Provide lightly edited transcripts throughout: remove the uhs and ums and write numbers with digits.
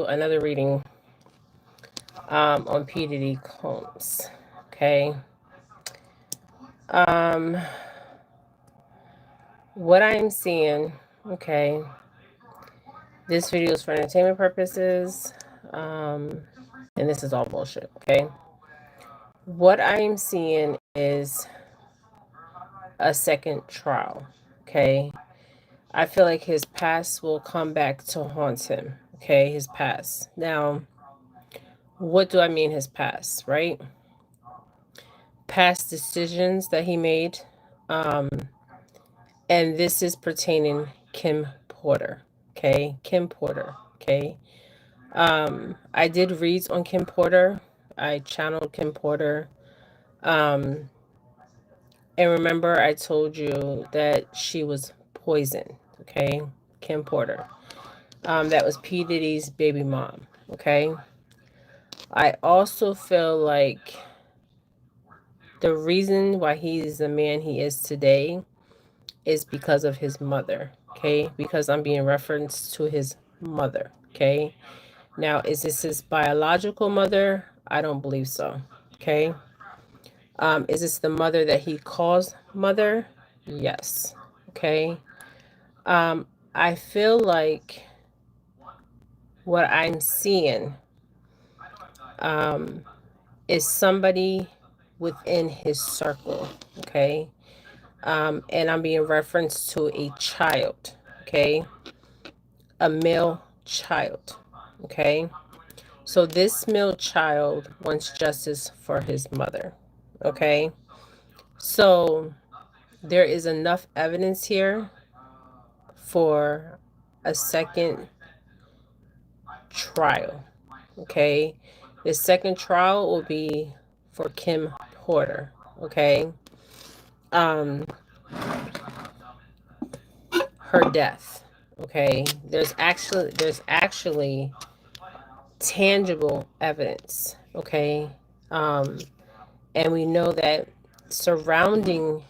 another reading on P. Diddy Combs. Okay. What I'm seeing, okay, this video is for entertainment purposes, and this is all bullshit, okay? What I'm seeing is a second trial, okay? I feel like his past will come back to haunt him, okay? His past. Now, what do I mean his past, right? Past decisions that he made, and this is pertaining Kim Porter, okay? Kim Porter, okay? I did reads on Kim Porter. I channeled Kim Porter. And remember, I told you that she was poisoned, okay? Kim Porter. That was P. Diddy's baby mom, okay? I also feel like the reason why he's the man he is today is because of his mother, okay? Because I'm being referenced to his mother, okay? Now, is this his biological mother? I don't believe so, okay? Is this the mother that he calls mother? Yes, okay? I feel like what I'm seeing is somebody within his circle, okay? And I'm being referenced to a child, okay? A male child, okay? So this male child wants justice for his mother, okay? So there is enough evidence here for a second trial, okay? The second trial will be for Kim Porter, okay? Her death, okay? There's actually tangible evidence, okay? And we know that surrounding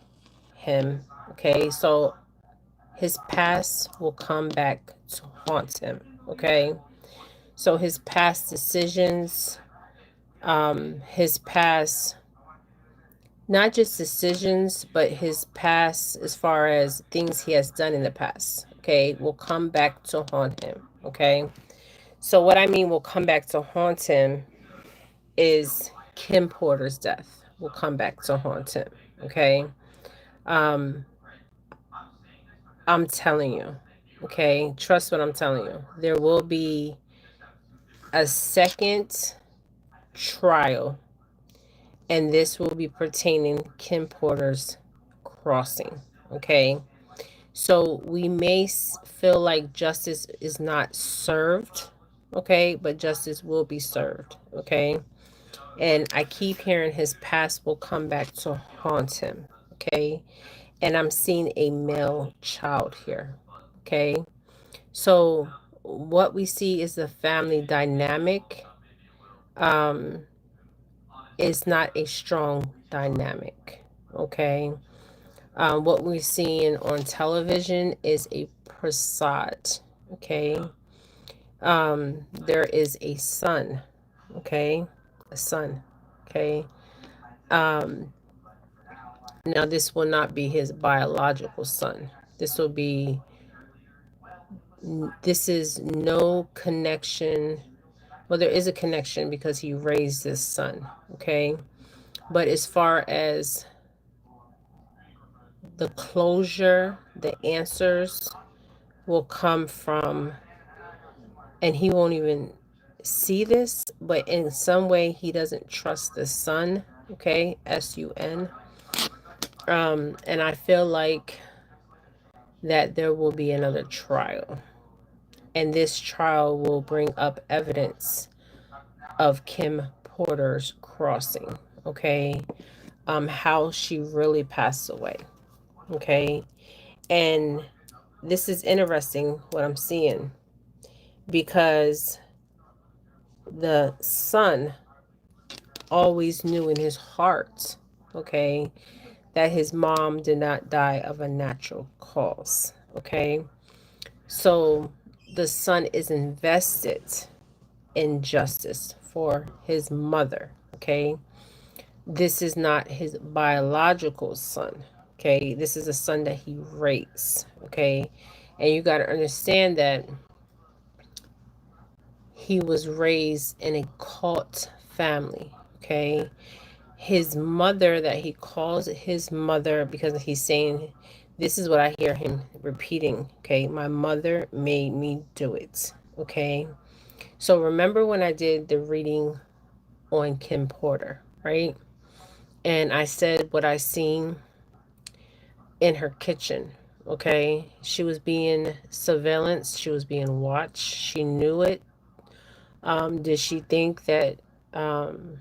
him, okay? So his past will come back to haunt him, okay? So his past decisions, his past, not just decisions, but his past as far as things he has done in the past, okay, will come back to haunt him, okay? So what I mean will come back to haunt him is Kim Porter's death will come back to haunt him, okay? Um, I'm telling you, okay? Trust what I'm telling you. There will be a second trial, and this will be pertaining Kim Porter's crossing, okay? So we may feel like justice is not served, okay? But justice will be served, okay? And I keep hearing his past will come back to haunt him, okay? And I'm seeing a male child here, okay? So what we see is the family dynamic is not a strong dynamic, okay? What we're seeing on television is a facade, okay? There is a son, okay? A son, okay? Now, this will not be his biological son. This will be, this is no connection. Well, there is a connection because he raised this son, okay? But as far as the closure, the answers will come from, and he won't even see this, but in some way he doesn't trust the son, okay? S-U-N. And I feel like that there will be another trial. And this trial will bring up evidence of Kim Porter's crossing, okay? How she really passed away, okay? And this is interesting what I'm seeing because the son always knew in his heart, okay, that his mom did not die of a natural cause, okay? So the son is invested injustice for his mother. Okay. This is not his biological son. Okay. This is a son that he raised. Okay. And you got to understand that he was raised in a cult family. Okay. His mother, that he calls his mother, because he's saying, this is what I hear him repeating. Okay. My mother made me do it. Okay. So remember when I did the reading on Kim Porter, right? And I said what I seen in her kitchen. Okay. She was being surveillance. She was being watched. She knew it. Did she think that um,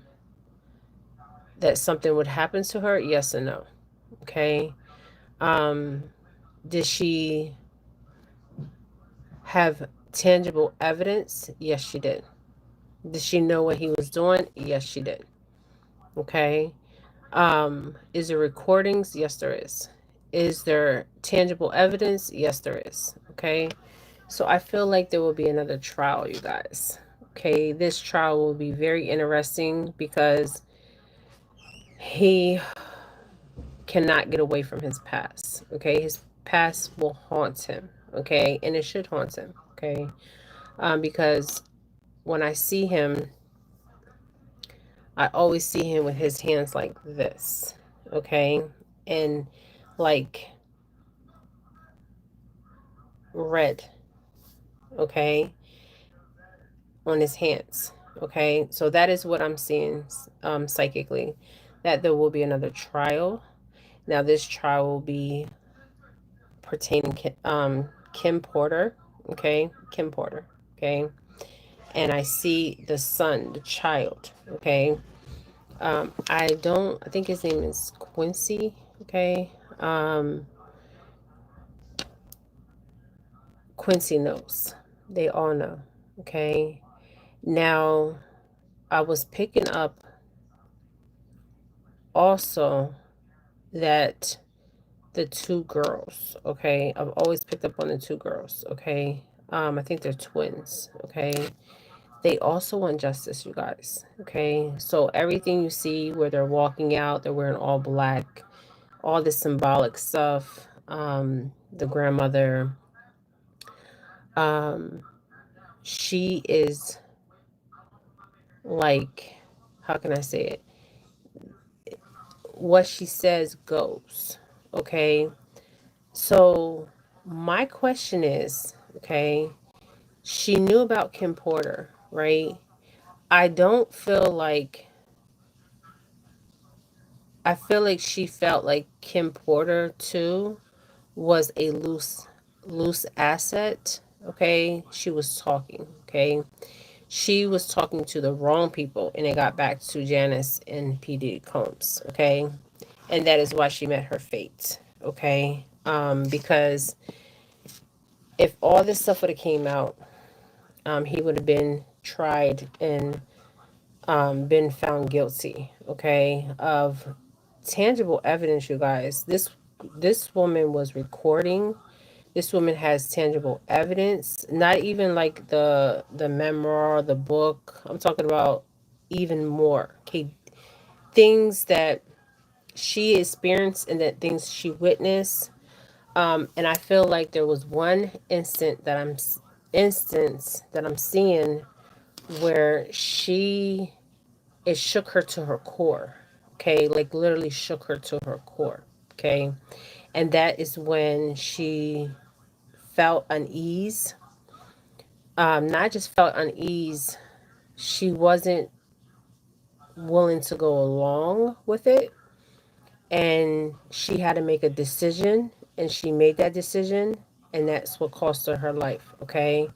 that something would happen to her? Yes and no. Okay. Um, did she have tangible evidence? Yes, she did. Did she know what he was doing? Yes, she did. Okay. Is there recordings? Yes, there is. Is there tangible evidence? Yes, there is. Okay. So I feel like there will be another trial, you guys. Okay. This trial will be very interesting because he cannot get away from his past. Okay. His past will haunt him. Okay. And it should haunt him. Okay. Because when I see him, I always see him with his hands like this. Okay. And like red. Okay. On his hands. Okay. So that is what I'm seeing psychically, that there will be another trial. Now, this trial will be pertaining Kim Porter. Okay. Kim Porter. Okay. And I see the son, the child. Okay. I think his name is Quincy. Okay. Quincy knows. They all know. Okay. Now, I was picking up also that the two girls, okay, I've always picked up on the two girls, okay. I think they're twins, okay. They also want justice, you guys, okay. So everything you see where they're walking out, they're wearing all black, all this symbolic stuff. The grandmother, um, she is like, how can I say it? What she says goes. Okay. So my question is, okay, she knew about Kim Porter, right? I don't feel like, I feel like she felt like Kim Porter too was a loose asset. Okay. She was talking. Okay. She was talking to the wrong people, and it got back to Janice and PD Combs. Okay. And that is why she met her fate. Okay. Because if all this stuff would have came out, he would have been tried and been found guilty. Okay. Of tangible evidence, you guys. This woman was recording. This woman has tangible evidence. Not even like the memoir, the book. I'm talking about even more. Okay. Things that she experienced and that things she witnessed. And I feel like there was one instance that I'm seeing where it shook her to her core. Okay, like literally shook her to her core. Okay, and that is when she felt unease. Not just felt unease, she wasn't willing to go along with it, and she had to make a decision, and she made that decision, and that's what cost her her life. Okay,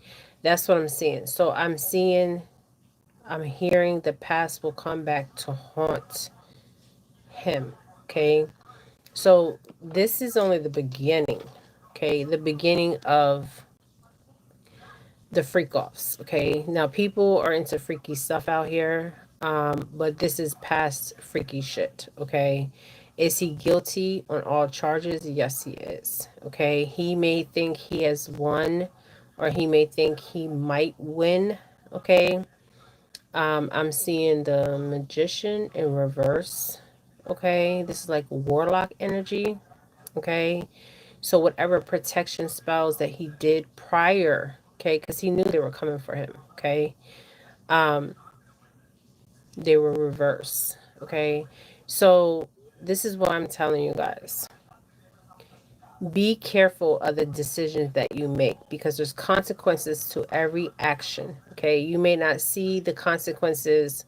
that's what I'm seeing. So I'm hearing the past will come back to haunt him. Okay, so this is only the beginning. Okay, the beginning of the freak offs. Okay, now people are into freaky stuff out here, but this is past freaky shit. Okay, is he guilty on all charges? Yes, he is. Okay, he may think he has won, or he may think he might win. Okay, I'm seeing the magician in reverse. Okay, this is like warlock energy. Okay, so whatever protection spells that he did prior, okay, because he knew they were coming for him. Okay, um, they were reverse. Okay, so this is what I'm telling you guys. Be careful of the decisions that you make because there's consequences to every action. Okay, you may not see the consequences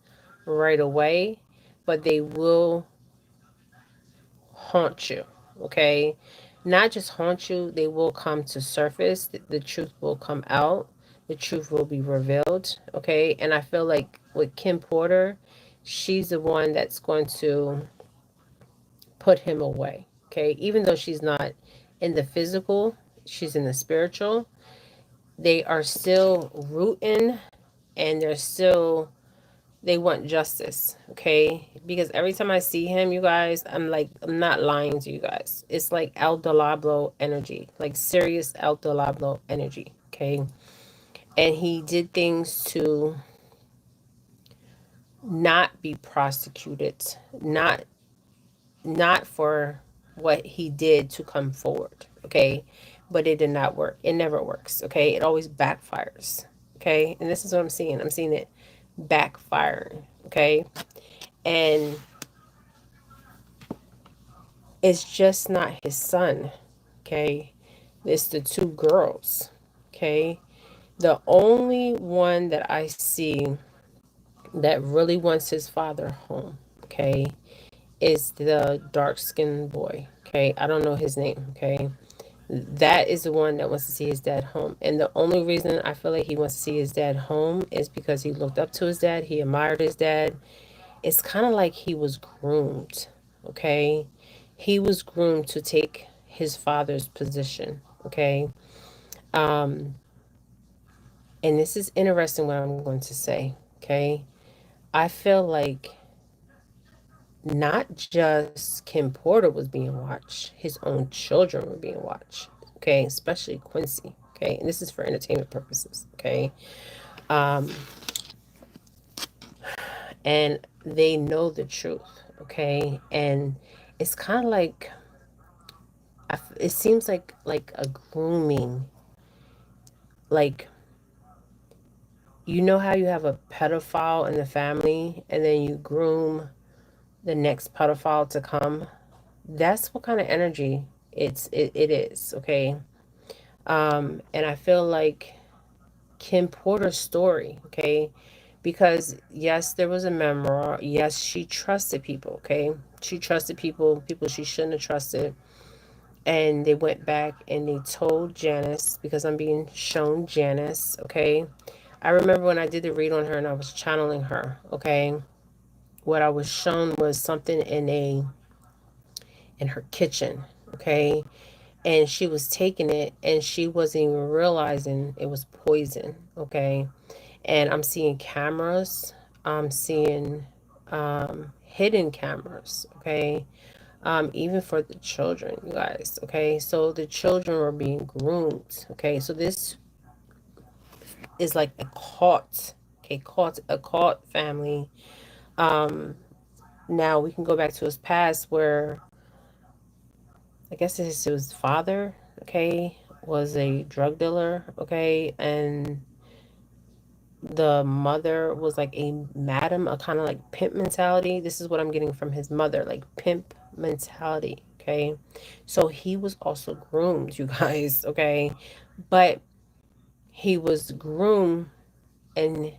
right away, but they will haunt you. Okay, not just haunt you, they will come to surface. The truth will come out, the truth will be revealed. Okay, and I feel like with Kim Porter, she's the one that's going to put him away. Okay, even though she's not in the physical, she's in the spiritual. They are still rooting, and they're still, they want justice. Okay, because every time I see him, you guys, I'm like, I'm not lying to you guys. It's like El Diablo energy, like serious El Diablo energy. Okay, and he did things to not be prosecuted, not for what he did to come forward. Okay, but it did not work. It never works. Okay, it always backfires. Okay, and this is what I'm seeing. I'm seeing it backfiring. Okay, and it's just not his son. Okay, it's the two girls. Okay, the only one that I see that really wants his father home, okay, is the dark skinned boy. Okay, I don't know his name. Okay, that is the one that wants to see his dad home. And the only reason I feel like he wants to see his dad home is because he looked up to his dad, he admired his dad. It's kind of like he was groomed. Okay, he was groomed to take his father's position. Okay, um and this is interesting what I'm going to say. Okay, I feel like not just Kim Porter was being watched, his own children were being watched. Okay, especially Quincy. Okay, and this is for entertainment purposes. Okay, um, and they know the truth. Okay, and it's kind of like it seems like a grooming. Like, you know how you have a pedophile in the family, and then you groom the next pedophile to come. That's what kind of energy it is. Okay, and I feel like Kim Porter's story, okay, because yes, there was a memoir. Yes, she trusted people, okay, she trusted people she shouldn't have trusted, and they went back and they told Janice, because I'm being shown Janice, okay. I remember when I did the read on her and I was channeling her, okay. What I was shown was something in her kitchen, okay, and she was taking it and she wasn't even realizing it was poison, okay. And I'm seeing cameras, I'm seeing hidden cameras, okay, even for the children, you guys, okay. So the children were being groomed, okay. So this is like a cult, okay, a cult family. um Now we can go back to his past where I guess his father, okay, was a drug dealer, okay, and the mother was like a madam, a kind of like pimp mentality. This is what I'm getting from his mother, like pimp mentality, okay. So he was also groomed, you guys, okay, but he was groomed, and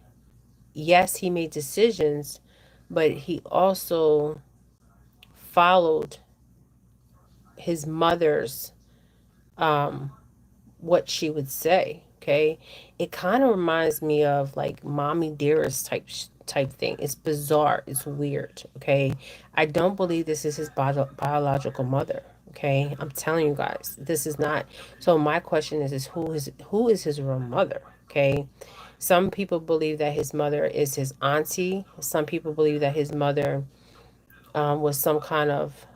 yes, he made decisions, but he also followed his mother's um what she would say. Okay, it kind of reminds me of like mommy dearest type thing. It's bizarre. It's weird. Okay, I don't believe this is his biological mother. Okay, I'm telling you guys, this is not. So my question is who is his real mother? Okay, some people believe that his mother is his auntie. Some people believe that his mother was some kind of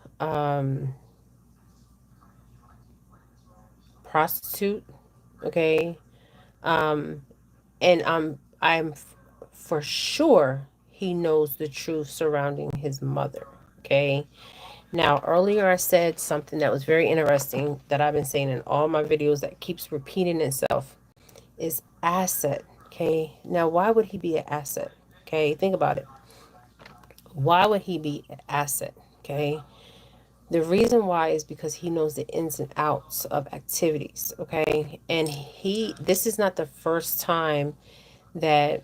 prostitute. Okay, um, and I'm for sure he knows the truth surrounding his mother. Okay. Now, earlier I said something that was very interesting that I've been saying in all my videos that keeps repeating itself is asset. Okay. Now, why would he be an asset? Okay. Think about it. Why would he be an asset? Okay. The reason why is because he knows the ins and outs of activities. Okay. And this is not the first time that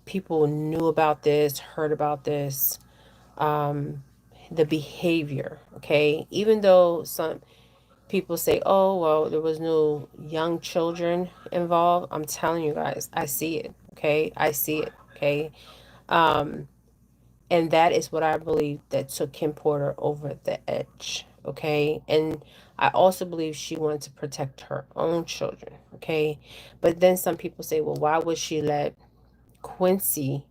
people knew about this, heard about this, the behavior. Okay. Even though some people say, oh, well, there was no young children involved. I'm telling you guys, I see it. Okay. I see it. Okay. Um, and that is what I believe that took Kim Porter over the edge. Okay. And I also believe she wanted to protect her own children. Okay. But then some people say, well, why would she let Quincy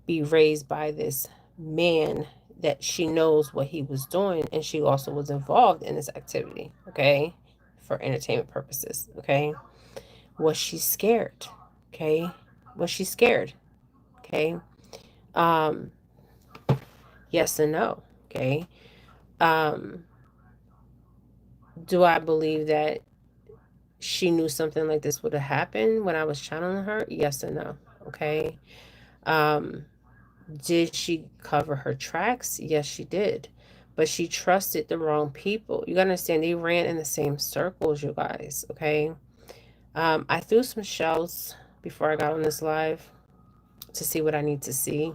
be raised by this man that she knows what he was doing, and she also was involved in this activity? Okay. For entertainment purposes. Okay. Was she scared? Okay. Was she scared? Okay. Um, yes and no. Okay. Um, do I believe that she knew something like this would have happened when I was channeling her? Yes and no. Okay. Um, did she cover her tracks? Yes, she did. But she trusted the wrong people. You gotta understand, they ran in the same circles, you guys. Okay. I threw some shells before I got on this live to see what I need to see.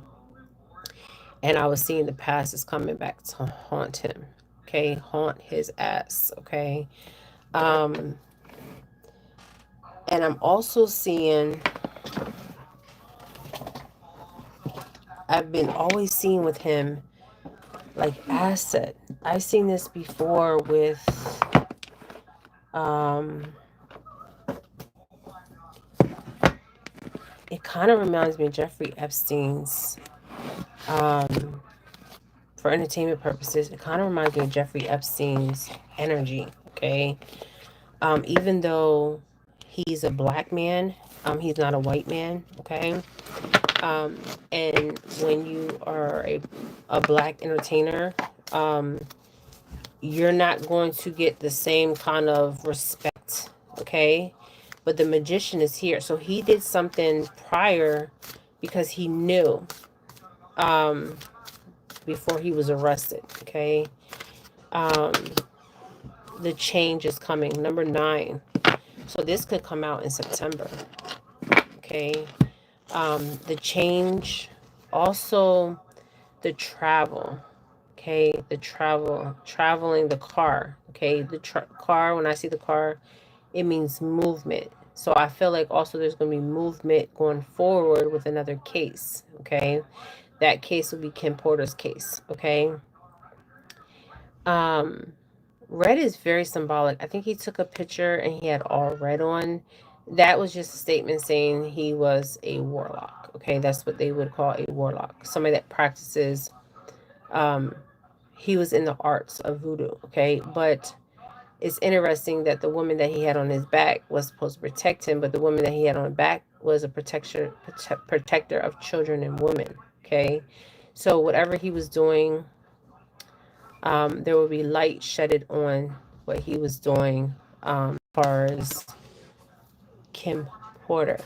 And I was seeing the past is coming back to haunt him. Okay. Haunt his ass. Okay. Um, and I'm also seeing, I've been always seeing with him like asset. I've seen this before with um it kind of reminds me of Jeffrey Epstein's um for entertainment purposes, it kind of reminds me of Jeffrey Epstein's energy. Okay. Even though he's a black man, he's not a white man. Okay. Um, and when you are a black entertainer, um, you're not going to get the same kind of respect. Okay. But the magician is here. So he did something prior because he knew um, before he was arrested. Okay. Um, the change is coming. Number 9. So this could come out in September. Okay. The change, also the travel. Okay. The traveling the car. Okay. The car, when I see the car, it means movement. So I feel like also there's going to be movement going forward with another case. Okay. That case will be Kim Porter's case. Okay. Um, Red is very symbolic. I think he took a picture and he had all red on. That was just a statement saying he was a warlock. Okay. That's what they would call a warlock. Somebody that practices, um, he was in the arts of voodoo. Okay. But it's interesting that the woman that he had on his back was supposed to protect him, but the woman that he had on his back was a protector of children and women. Okay. So whatever he was doing, there will be light shedded on what he was doing as far as Kim Porter.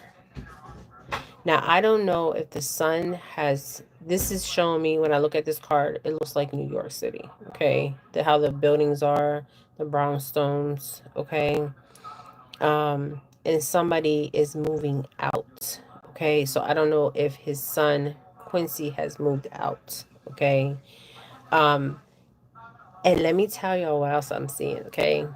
Now, I don't know if the sun has, this is showing me when I look at this card, it looks like New York City, okay? How the buildings are, the brownstones, okay? And somebody is moving out, okay? So I don't know if his son, Quincy, has moved out, okay? Um, and let me tell y'all what else I'm seeing, okay?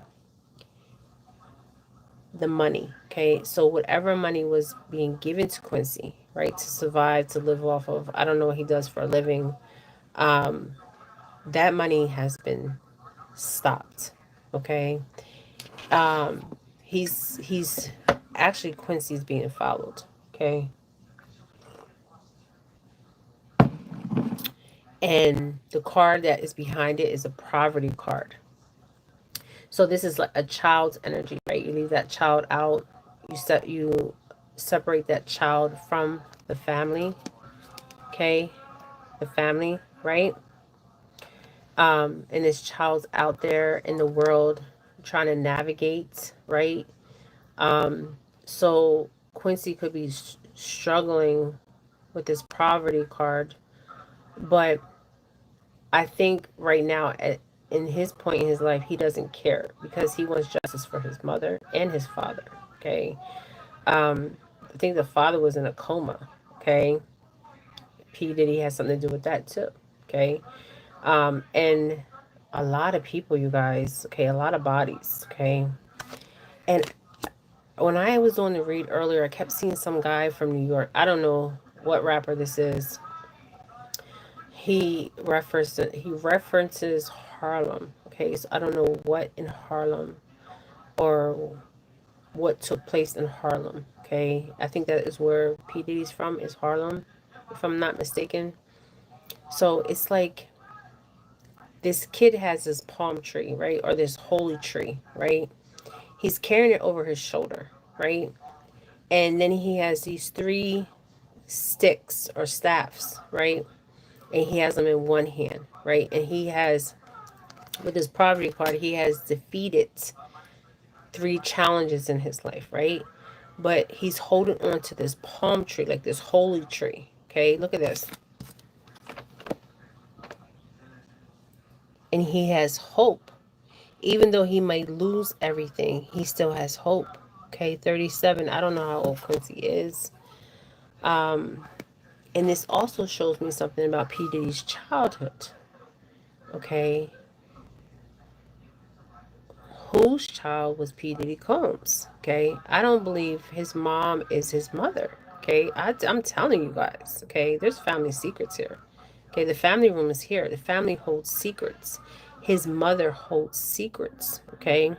The money. Okay. So whatever money was being given to Quincy, right, to survive, to live off of, I don't know what he does for a living. Um, that money has been stopped. Okay. He's actually Quincy's being followed. Okay. And the card that is behind it is a poverty card. So this is like a child's energy, right? You leave that child out. You separate that child from the family, okay? The family, right? And this child's out there in the world trying to navigate, right? So Quincy could be struggling with this poverty card, but I think right now, in his point in his life, he doesn't care because he wants justice for his mother and his father. Okay, I think the father was in a coma. Okay, P Diddy has something to do with that too. Okay, and a lot of people, you guys. Okay, a lot of bodies. Okay, and when I was doing the read earlier, I kept seeing some guy from New York. I don't know what rapper this is. He references Harlem. Okay, so I don't know what in Harlem or what took place in Harlem. Okay, I think that is where P Diddy's from, is Harlem, if I'm not mistaken. So it's like this kid has this palm tree, right, or this holy tree, right? He's carrying it over his shoulder, right? And then he has these three sticks or staffs, right? And he has them in one hand, right? And he has, with his poverty card, he has defeated three challenges in his life, right? But he's holding on to this palm tree, like this holy tree. Okay, look at this. And he has hope. Even though he might lose everything, he still has hope. Okay, 37. I don't know how old Quincy is. And this also shows me something about P. Diddy's childhood. Okay, whose child was P. Diddy Combs? Okay, I don't believe his mom is his mother. Okay, I'm telling you guys. Okay, there's family secrets here. Okay, the family room is here. The family holds secrets. His mother holds secrets. Okay,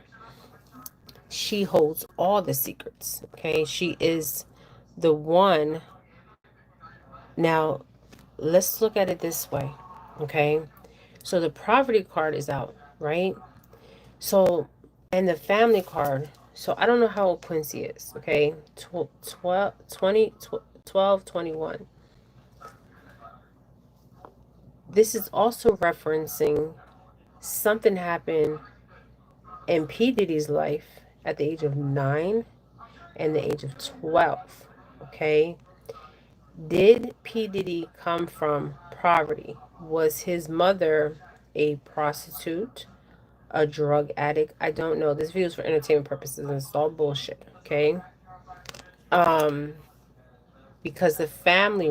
she holds all the secrets. Okay, she is the one. Now, let's look at it this way. Okay, so the poverty card is out, right? So, and the family card. So, I don't know how old Quincy is, okay? 12, 20, 12, 21. This is also referencing something happened in P. Diddy's life at the age of 9 and the age of 12, okay? Did P. Diddy come from poverty? Was his mother a prostitute? A drug addict? I don't know. This video is for entertainment purposes and it's all bullshit. Okay. Um, because the family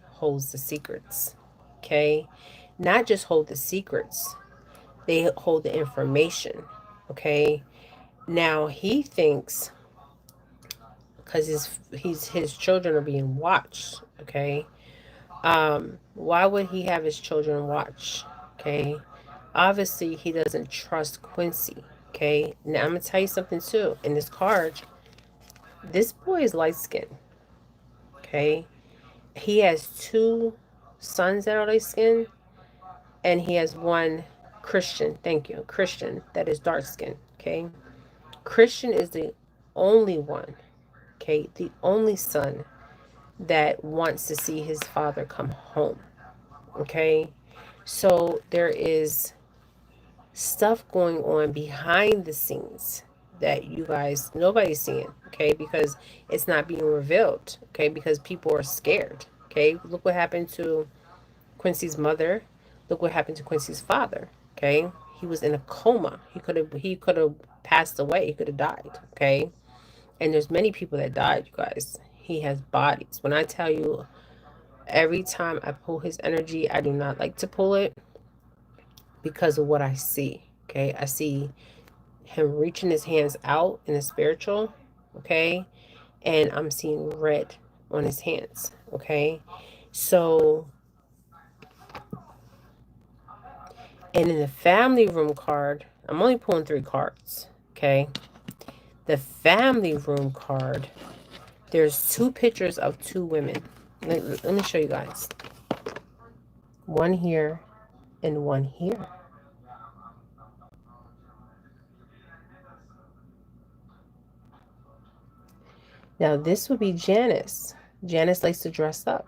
holds the secrets. Okay. Not just hold the secrets, they hold the information. Okay. Now he thinks because his children are being watched. Okay. Why would he have his children watched? Okay. Obviously, he doesn't trust Quincy. Okay. Now, I'm going to tell you something too. In this card, this boy is light skinned. Okay. He has two sons that are light skinned, and he has one Christian. Thank you. Christian that is dark skinned. Okay. Christian is the only one. Okay. The only son that wants to see his father come home. Okay. So there is stuff going on behind the scenes that you guys nobody's seeing, okay, because it's not being revealed, okay, because people are scared. Okay, look what happened to Quincy's mother. Look what happened to Quincy's father. Okay, he was in a coma. He could have passed away. He could have died. Okay, and there's many people that died, you guys. He has bodies. When I tell you, every time I pull his energy, I do not like to pull it because of what I see. Okay, I see him reaching his hands out in the spiritual, okay? And I'm seeing red on his hands, okay? So, and in the family room card, I'm only pulling 3 cards, okay? The family room card, there's 2 pictures of 2 women. Let me show you guys. One here and one here. Now, this would be Janice. Janice likes to dress up,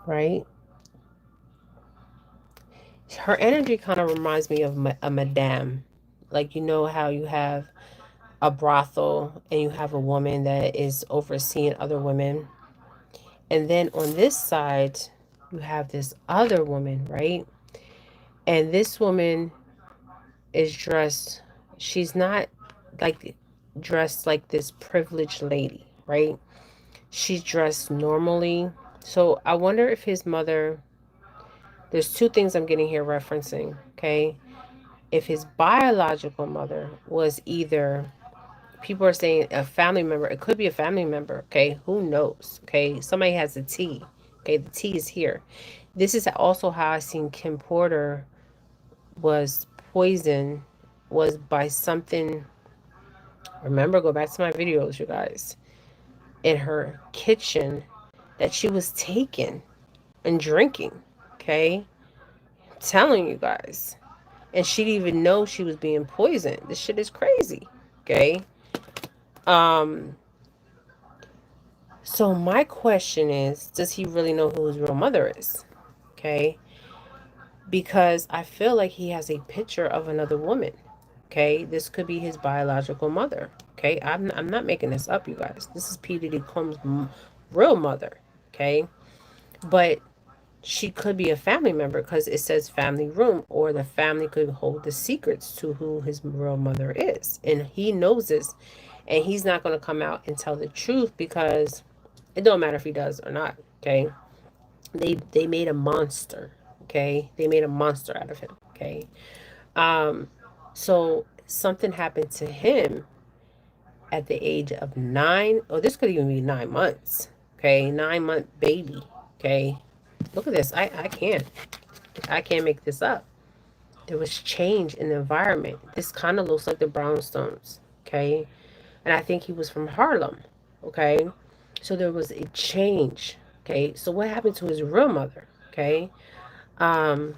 right? Her energy kind of reminds me of a madame. Like, you know how you have a brothel and you have a woman that is overseeing other women. And then on this side, you have this other woman, right? And this woman is dressed, she's not like dressed like this privileged lady, right? She's dressed normally. So I wonder if his mother, there's two things I'm getting here referencing, okay? If his biological mother was either, people are saying a family member, it could be a family member, okay? Who knows, okay? Somebody has a T, okay? The T is here. This is also how I seen Kim Porter was poisoned, was by something. Remember, go back to my videos, you guys. In her kitchen, that she was taking and drinking. Okay? I'm telling you guys. And she didn't even know she was being poisoned. This shit is crazy. Okay? Um, so my question is, does he really know who his real mother is? Okay? Because I feel like he has a picture of another woman. Okay? This could be his biological mother. Okay? I'm not making this up, you guys. This is P. Diddy Combs' real mother. Okay? But she could be a family member because it says family room, or the family could hold the secrets to who his real mother is. And he knows this, and he's not going to come out and tell the truth because it don't matter if he does or not. Okay? They made a monster. Okay? They made a monster out of him. Okay? Um, so something happened to him at the age of 9. Oh, this could even be 9 months. Okay, 9-month baby. Okay, look at this. I can't make this up. There was change in the environment. This kind of looks like the brownstones. Okay, and I think he was from Harlem. Okay, so there was a change. Okay, so what happened to his real mother? Okay, um,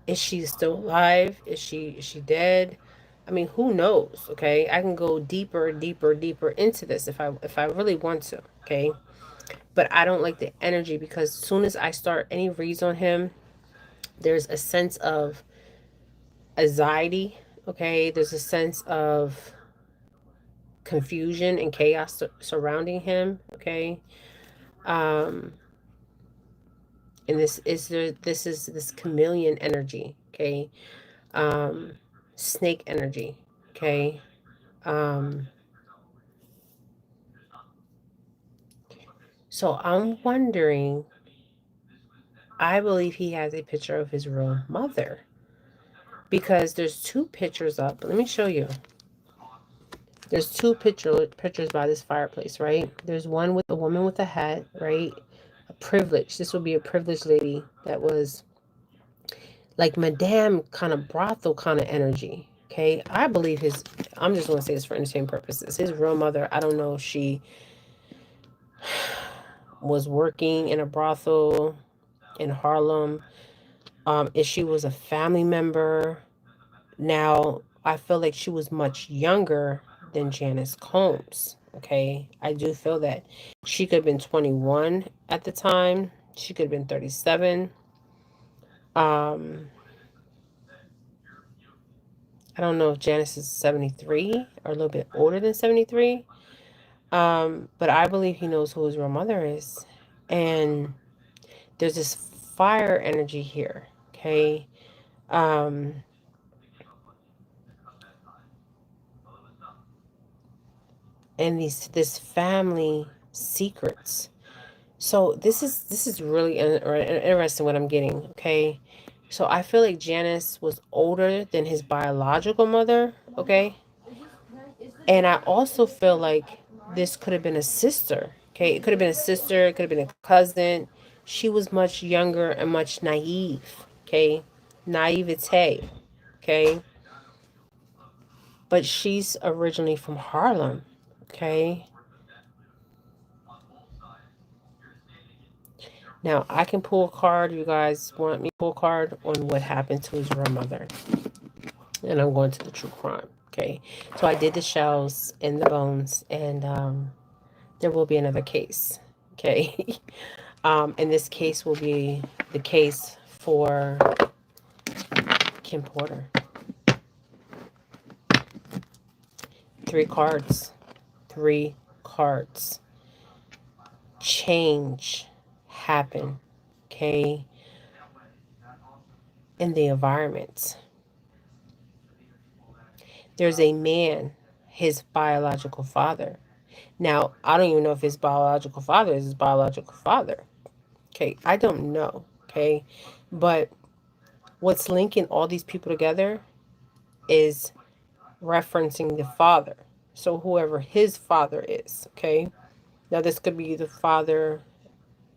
is she still alive? Is she dead? I mean, who knows? Okay, I can go deeper, deeper, deeper into this if I really want to. Okay, but I don't like the energy because as soon as I start any reads on him, there's a sense of anxiety. Okay, there's a sense of confusion and chaos surrounding him. Okay, um, and this is this chameleon energy. Okay, um, snake energy. Okay. Um, so I'm wondering, I believe he has a picture of his real mother because there's two pictures up. Let me show you. There's two pictures by this fireplace, right? There's one with a woman with a hat, right? A privilege. This would be a privileged lady that was like Madame kind of brothel kind of energy. Okay. I believe his, I'm just going to say this for entertainment purposes. His real mother, I don't know if she was working in a brothel in Harlem. If she was a family member. Now, I feel like she was much younger than Janice Combs. Okay. I do feel that she could have been 21 at the time. She could have been 37. Um, I don't know if Janice is 73 or a little bit older than 73. But I believe he knows who his real mother is. And there's this fire energy here. Okay. Um, and this family secrets. So this is really interesting what I'm getting. Okay, so I feel like Janice was older than his biological mother. Okay, and I also feel like this could have been a sister. Okay, it could have been a sister. It could have been a cousin. She was much younger and much naive. Okay, naivete. Okay, but she's originally from Harlem. Okay. Now I can pull a card. You guys want me to pull a card on what happened to his real mother? And I'm going to the true crime. Okay. So I did the shells and the bones, and there will be another case. Okay. And this case will be the case for Kim Porter. 3 cards. 3 cards. Change happen. Okay. In the environment. There's a man, his biological father. Now, I don't even know if his biological father is his biological father. Okay. I don't know. Okay. But what's linking all these people together is referencing the father. So whoever his father is, okay? Now this could be the father,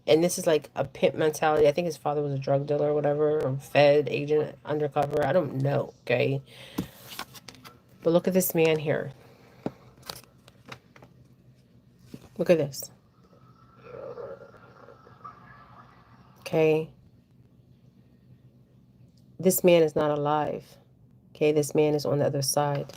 and this is like a pimp mentality. I think his father was a drug dealer or whatever, or Fed agent, undercover. I don't know, okay? But look at this man here. Look at this. Okay? This man is not alive. Okay? This man is on the other side.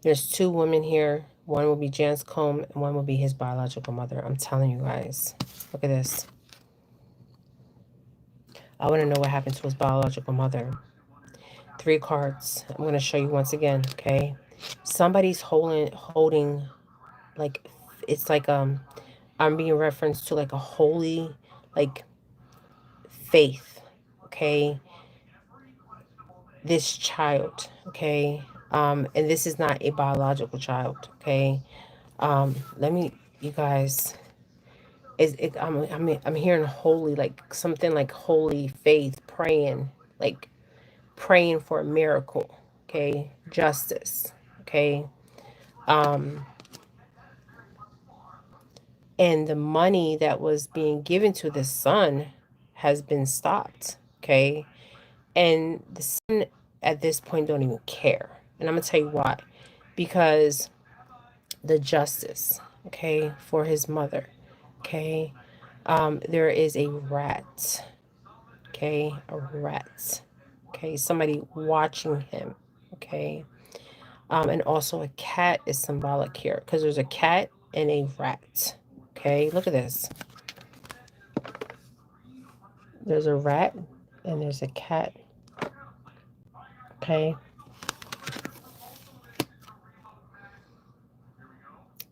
There's 2 women here. One will be Jan's Combe, and one will be his biological mother. I'm telling you guys. Look at this. I want to know what happened to his biological mother. 3 cards. I'm going to show you once again, okay? Somebody's holding like, it's like I'm being referenced to like a holy like faith, okay? This child, okay? And this is not a biological child, okay? Let me, you guys, I'm hearing holy, like something like holy faith, praying for a miracle, okay? Justice, okay? Um, and the money that was being given to the son has been stopped, okay? And the son at this point don't even care. And I'm going to tell you why. Because the justice, okay, for his mother, okay? There is a rat, okay? A rat, okay? Somebody watching him, okay? And also a cat is symbolic here because there's a cat and a rat. Okay, look at this. There's a rat and there's a cat. Okay.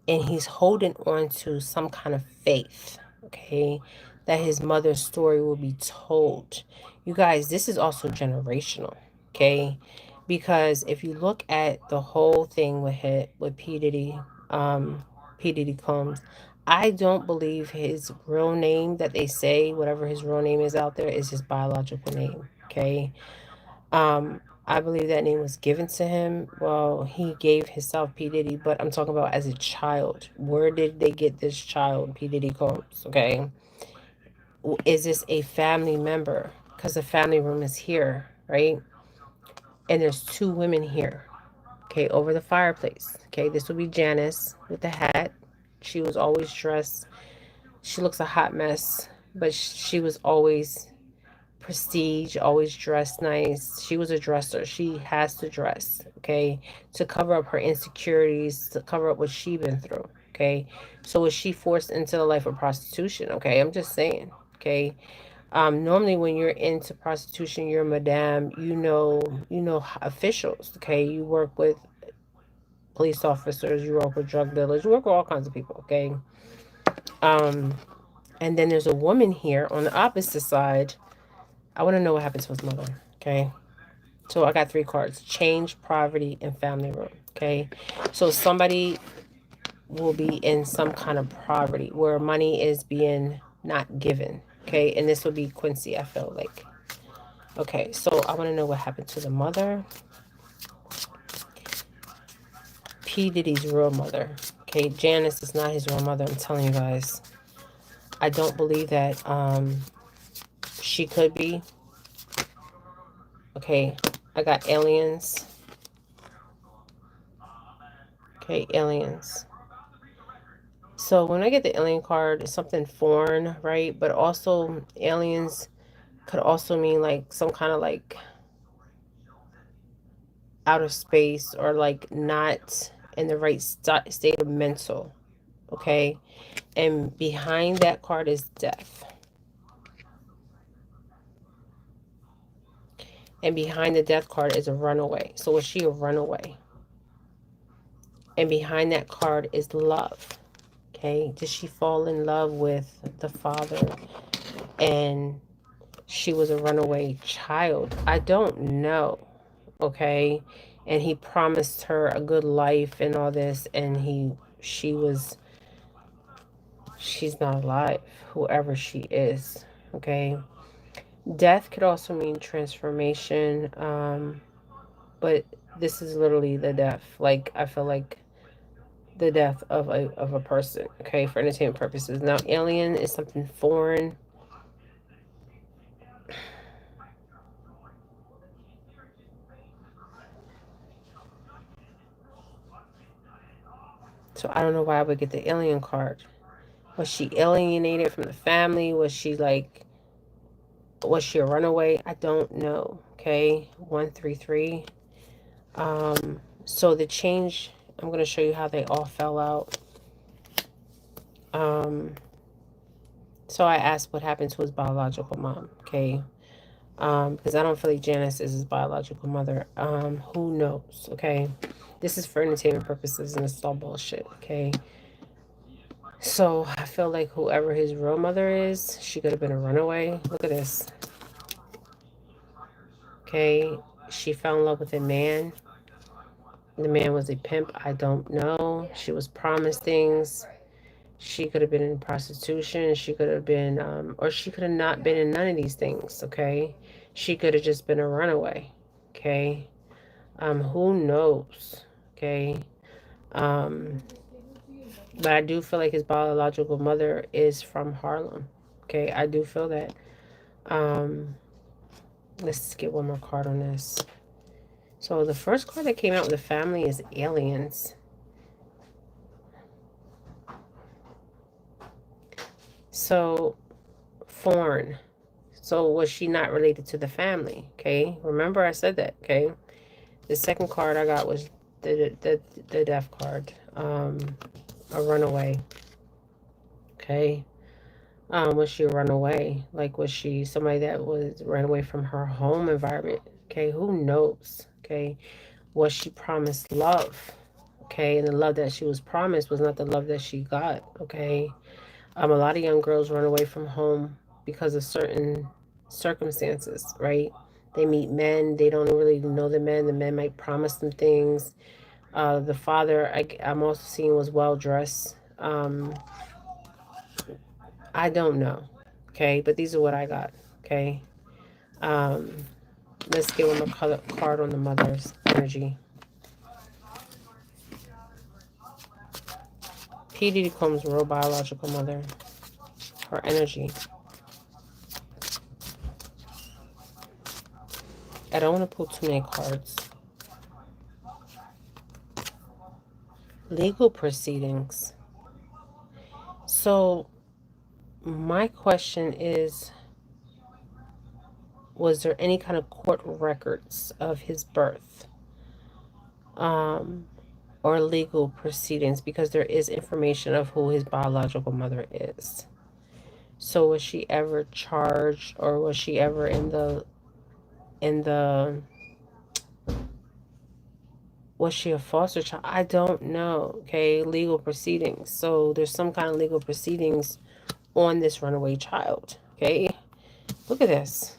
And he's holding on to some kind of faith. Okay. That his mother's story will be told. You guys, this is also generational. Okay. Because if you look at the whole thing with P. Diddy, P. Diddy Combs, I don't believe his real name that they say, whatever his real name is out there, is his biological name. Okay. I believe that name was given to him. Well, he gave himself P. Diddy, but I'm talking about as a child. Where did they get this child, P. Diddy Combs? Okay. Is this a family member? Because the family room is here, right? And there's 2 women here, okay, over the fireplace. Okay, this will be Janice with the hat. She was always dressed. She looks a hot mess, but she was always prestige, always dressed nice. She was a dresser. She has to dress, okay, to cover up her insecurities, to cover up what she been through, okay? So was she forced into the life of prostitution? Okay, I'm just saying, okay? Normally when you're into prostitution, you're a madame, you know officials, okay? You work with police officers, you work with drug dealers, you work with all kinds of people, okay? Um, and then there's a woman here on the opposite side. I want to know what happened to his mother, okay? So I got 3 cards: change, poverty, and family room, okay? So somebody will be in some kind of poverty where money is being not given, okay? And this will be Quincy, I feel like. Okay, so I want to know what happened to the mother. P. Diddy's real mother. Okay, Janice is not his real mother, I'm telling you guys. I don't believe that she could be. Okay, I got aliens. Okay, aliens. So when I get the alien card, it's something foreign, right? But also aliens could also mean like some kind of like outer space or like not in the right state of mental. Okay. And behind that card is death. And behind the death card is a runaway. So was she a runaway? And behind that card is love. Okay. Did she fall in love with the father and she was a runaway child? I don't know. Okay. And he promised her a good life and all this, and she's not alive, whoever she is. Okay. Death could also mean transformation. But this is literally the death. Like, I feel like the death of a person, okay, for entertainment purposes. Now, alien is something foreign. So I don't know why I would get the alien card. Was she alienated from the family? Was she a runaway? I don't know. Okay. 133. So the change, I'm going to show you how they all fell out. So I asked what happened to his biological mom. Okay. Because I don't feel like Janice is his biological mother. Who knows? Okay. This is for entertainment purposes and it's all bullshit. Okay. So I feel like whoever his real mother is, she could have been a runaway. Look at this. Okay. She fell in love with a man. The man was a pimp. I don't know. She was promised things. She could have been in prostitution. She could have been, or she could have not been in none of these things. Okay. She could have just been a runaway. Okay. Who knows? Okay. Um, but I do feel like his biological mother is from Harlem. Okay. I do feel that. Um, let's get one more card on this. So the first card that came out with the family is aliens. So foreign. So was she not related to the family? Okay. Remember I said that. Okay. The second card I got was the death card. A runaway. Okay. Was she a runaway? Like, was she somebody that was ran away from her home environment? Okay, who knows? Okay, was she promised love? Okay, and the love that she was promised was not the love that she got. Okay, a lot of young girls run away from home because of certain circumstances, right? They meet men, they don't really know the men. The men might promise them things. The father, I'm also seeing, was well dressed. I don't know. Okay, but these are what I got. Okay. Um, let's give them a color card on the mother's energy. P. Diddy Combs' real biological mother. Her energy. I don't want to pull too many cards. Legal proceedings. So, my question is, was there any kind of court records of his birth? Or legal proceedings, because there is information of who his biological mother is. So was she ever charged, or was she ever in the was she a foster child? I don't know. Okay, legal proceedings. So there's some kind of legal proceedings on this runaway child. Okay, look at this.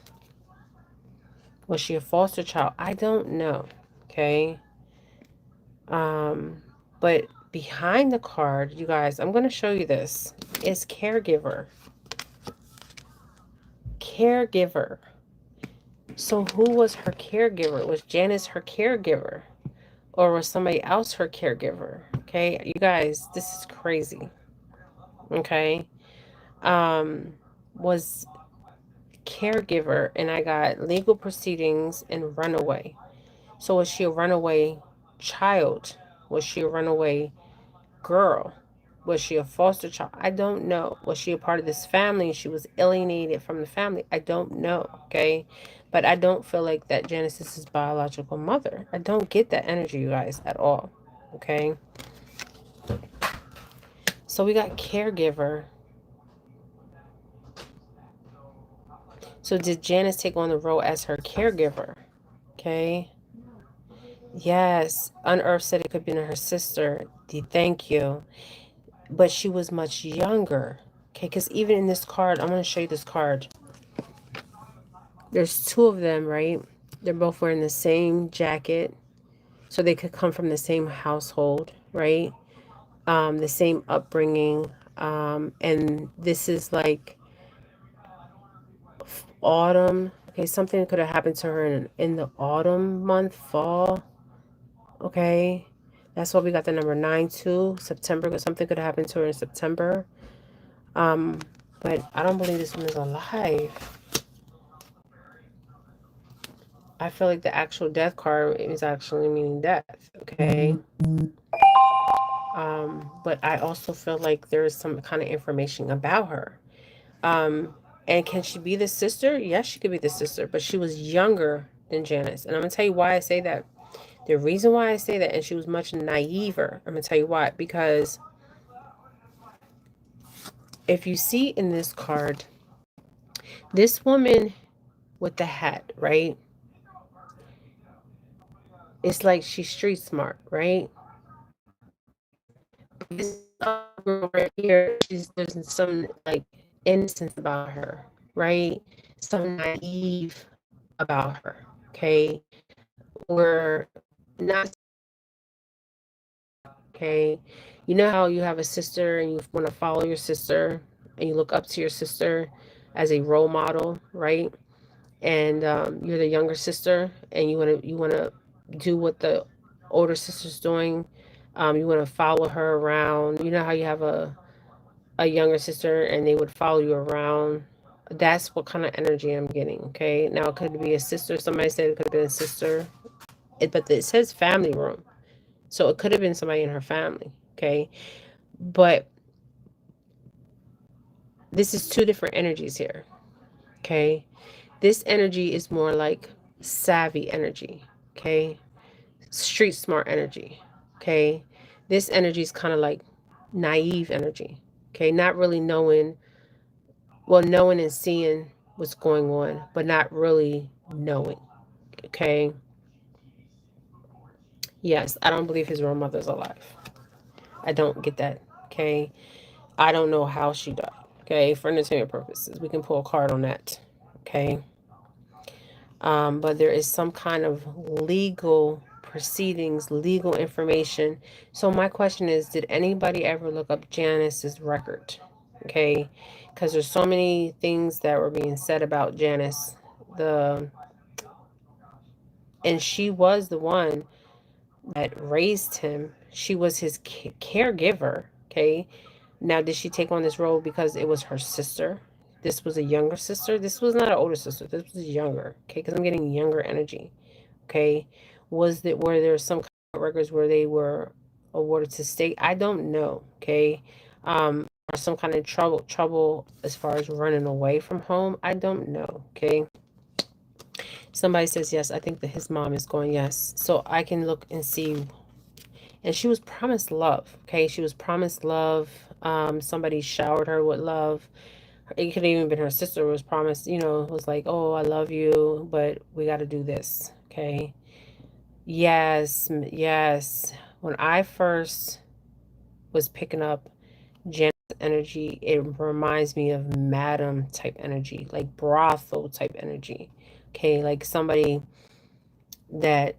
Was she a foster child? I don't know. Okay. But behind the card, you guys, I'm going to show you this, is caregiver. Caregiver. So who was her caregiver? Was Janice her caregiver? Or was somebody else her caregiver? Okay, you guys, this is crazy. Okay. Was caregiver, and I got legal proceedings and runaway. So was she a runaway child? Was she a runaway girl? Was she a foster child? I don't know. Was she a part of this family? She was alienated from the family. I don't know. Okay. But I don't feel like that Genesis is biological mother. I don't get that energy, you guys, at all. Okay. So we got caregiver. So did Janice take on the role as her caregiver? Okay. Yes. Unearthed said it could have been her sister. Thank you. But she was much younger. Okay, because even in this card, I'm going to show you this card. There's two of them, right? They're both wearing the same jacket. So they could come from the same household, right? The same upbringing. And this is like autumn. Okay, something could have happened to her in the autumn month, fall. Okay. That's why we got the number 9 too. September, because something could have happened to her in September. Um, but I don't believe this woman is alive. I feel like the actual death card is actually meaning death. Okay. But I also feel like there is some kind of information about her. And can she be the sister? Yes, she could be the sister, but she was younger than Janice. And I'm gonna tell you why I say that. The reason why I say that, and she was much naiver. I'm gonna tell you why. Because if you see in this card, this woman with the hat, right? It's like she's street smart, right? This girl right here, there's some like innocence about her, right? Some naive about her, okay? We're not okay. You know how you have a sister and you want to follow your sister and you look up to your sister as a role model, right? And you're the younger sister and you want to do what the older sister's doing. You want to follow her around. You know how you have a younger sister and they would follow you around. That's what kind of energy I'm getting. Okay. Now it could be a sister. Somebody said it could have been a sister. But it says family room. So it could have been somebody in her family. Okay. But this is two different energies here. Okay. This energy is more like savvy energy. Okay. Street smart energy. Okay. This energy is kind of like naive energy. Okay. Not really knowing, well, knowing and seeing what's going on, but not really knowing. Okay. Yes, I don't believe his real mother's alive. I don't get that. Okay. I don't know how she died. Okay. For entertainment purposes, we can pull a card on that. Okay. But there is some kind of legal proceedings, legal information. So my question is, did anybody ever look up Janice's record? Okay. Because there's so many things that were being said about Janice. And she was the one that raised him. She was his caregiver. Okay. Now, did she take on this role because it was her sister? This was a younger sister. This was not an older sister. This was younger. Okay. Because I'm getting younger energy. Okay. Were there some kind of records where they were awarded to state? I don't know. Okay. Or some kind of trouble as far as running away from home. I don't know. Okay. Somebody says yes. I think that his mom is going yes. So I can look and see. And she was promised love. Okay, she was promised love. Somebody showered her with love. It could have even been her sister was promised. Was like, oh, I love you, but we got to do this. Okay. Yes, yes. When I first was picking up Janet's energy, it reminds me of madam type energy, like brothel type energy. Okay, like somebody that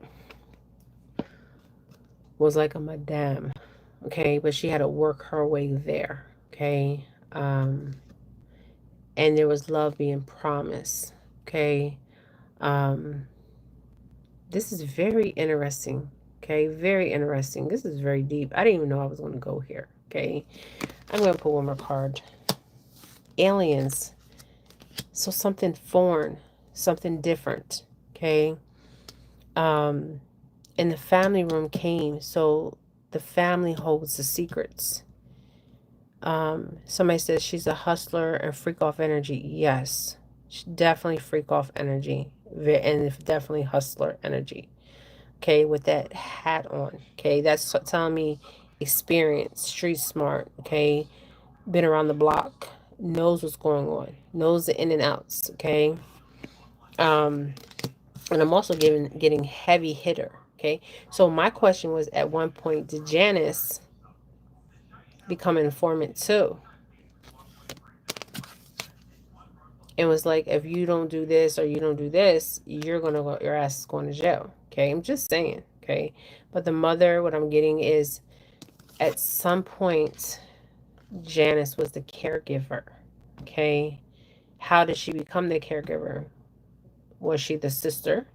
was like a madame. Okay, but she had to work her way there. Okay, and there was love being promised. Okay, um, this is very interesting. Okay, very interesting. This is very deep. I didn't even know I was going to go here. Okay, I'm going to pull one more card. Aliens. So something foreign, something different. Okay, and the family room came. So the family holds the secrets. Somebody says she's a hustler and freak off energy. Yes, she's definitely freak off energy and definitely hustler energy. okay, with that hat on. Okay, that's telling me experience, street smart, okay, been around the block, knows what's going on, knows the in and outs, okay. Um, and I'm also getting heavy hitter, okay. So my question was, at one point, did Janice become an informant too? And was like, if you don't do this or you don't do this, you're gonna go, your ass is going to jail. Okay, I'm just saying. Okay, but the mother, what I'm getting is, at some point, Janice was the caregiver. Okay, how did she become the caregiver? Was she the sister?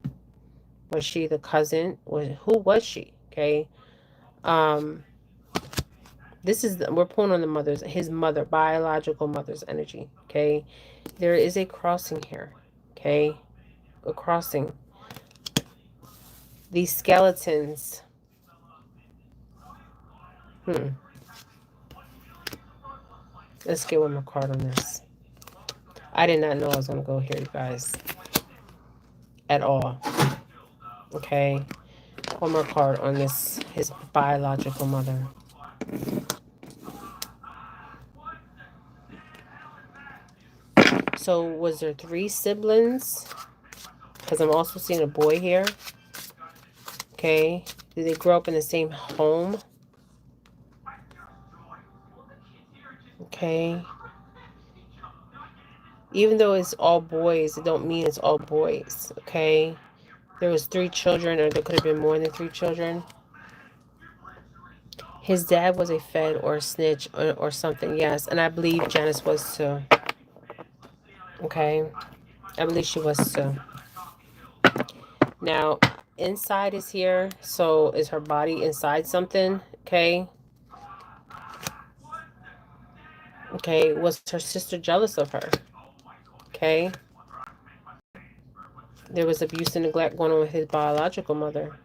Was she the cousin? Who was she? Okay, um, this is we're pulling on the his mother, biological mother's energy. Okay, there is a crossing here. Okay, a crossing. These skeletons. Hmm. Let's get one more card on this. I did not know I was going to go here, you guys. At all. Okay. One more card on this. His biological mother. So, was there 3 siblings? Because I'm also seeing a boy here. Okay. Did they grow up in the same home? Okay. Even though it's all boys, it don't mean it's all boys. Okay. There was 3 children, or there could have been more than 3 children. His dad was a Fed or a snitch or something, yes. And I believe Janice was too. Okay. I believe she was too. Now, inside is here. So is her body inside something? Okay. Okay. Was her sister jealous of her? Okay. There was abuse and neglect going on with his biological mother.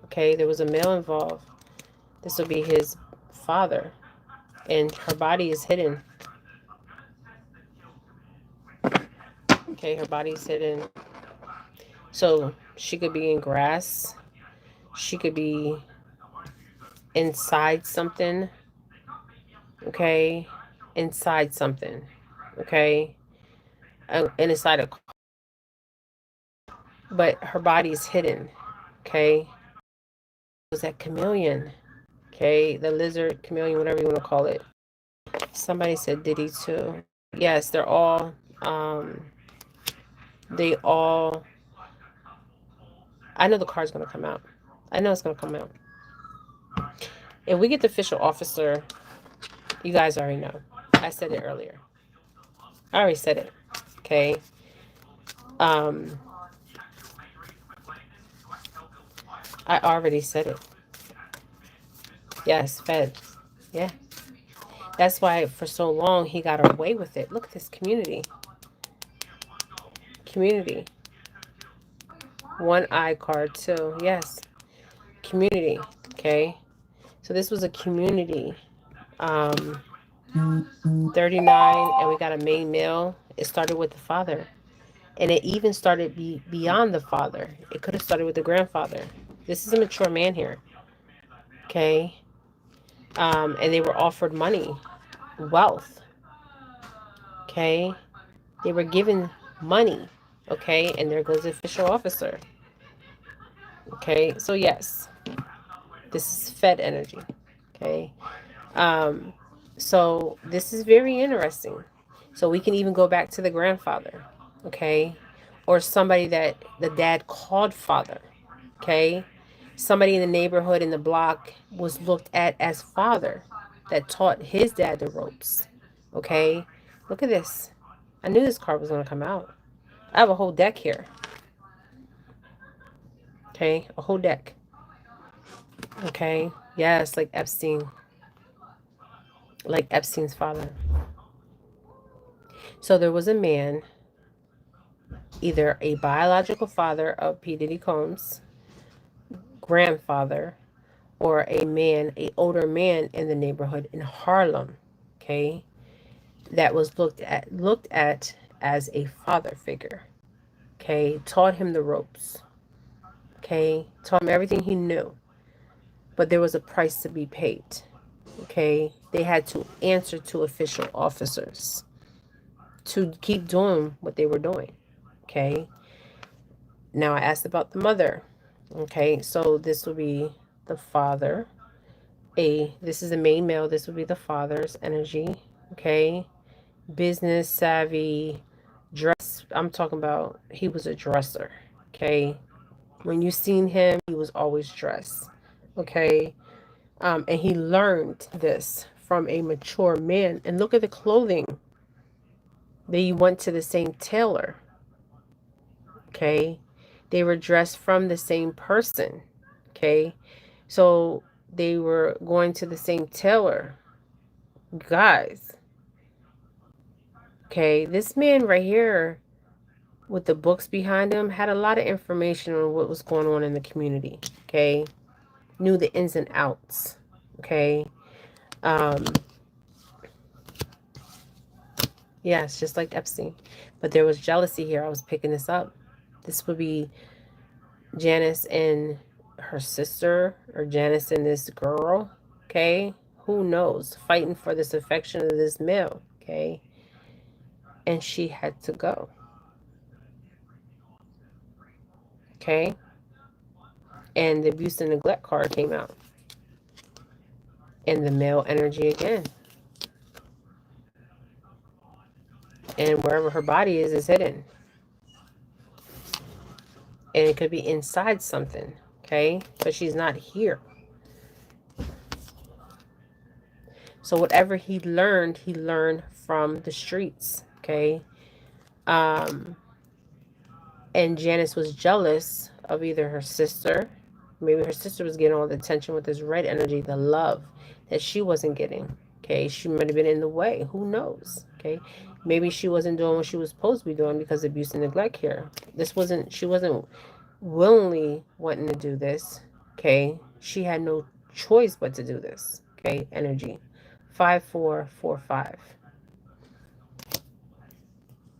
Okay. There was a male involved. This will be his father. And her body is hidden. Okay. Her body is hidden. So she could be in grass. She could be inside something. Okay. Inside something. Okay. And inside a, but her body is hidden. Okay. Was that chameleon? Okay. The lizard, chameleon, whatever you want to call it. Somebody said Diddy too. Yes, they're all, they all, I know the card's going to come out. I know it's going to come out. If we get the official officer, you guys already know. I said it earlier. I already said it. Okay. Um, I already said it. Yes, Fed. Yeah. That's why for so long he got away with it. Look at this community. Community. One eye card too. Yes. Community. Okay. So this was a community. 39, and we got a main male. It started with the father. And it even started beyond the father. It could have started with the grandfather. This is a mature man here. Okay. And they were offered money, wealth. Okay. They were given money. Okay. And there goes the official officer. Okay. So, yes, this is Fed energy. Okay. So this is very interesting. So we can even go back to the grandfather. Okay. Or somebody that the dad called father. Okay. Somebody in the neighborhood in the block was looked at as father that taught his dad the ropes. Okay. Look at this. I knew this card was going to come out. I have a whole deck here. Okay. A whole deck. Okay. Yes, like Epstein. Like Epstein's father. So there was a man, either a biological father of P. Diddy Combs, grandfather, or a man, a older man in the neighborhood in Harlem, okay, that was looked at as a father figure, okay, taught him the ropes, Okay, taught him everything he knew, but there was a price to be paid. Okay, they had to answer to official officers to keep doing what they were doing. Okay, now I asked about the mother. Okay, so this will be the father. This is the main male. This would be the father's energy. Okay, business savvy, dress. I'm talking about he was a dresser. Okay, when you seen him, he was always dressed. Okay, and he learned this from a mature man. And look at the clothing. They went to the same tailor. Okay, they were dressed from the same person. Okay, so they were going to the same tailor. Guys, okay, this man right here with the books behind him had a lot of information on what was going on in the community. Okay, knew the ins and outs. Okay, um, yeah, it's just like Epstein, but there was jealousy here. I was picking this up. This would be Janice and her sister, or Janice and this girl. Okay, who knows, fighting for this affection of this male. Okay, and she had to go. Okay, and the abuse and neglect card came out, and the male energy again, and wherever her body is hidden, and it could be inside something. Okay, but she's not here. So whatever he learned from the streets. Okay, and Janice was jealous of either her sister. Maybe her sister was getting all the attention with this red energy, the love that she wasn't getting. Okay, she might have been in the way. Who knows? Okay, maybe she wasn't doing what she was supposed to be doing because of abuse and neglect here. She wasn't willingly wanting to do this. Okay, she had no choice but to do this. Okay, energy 5445.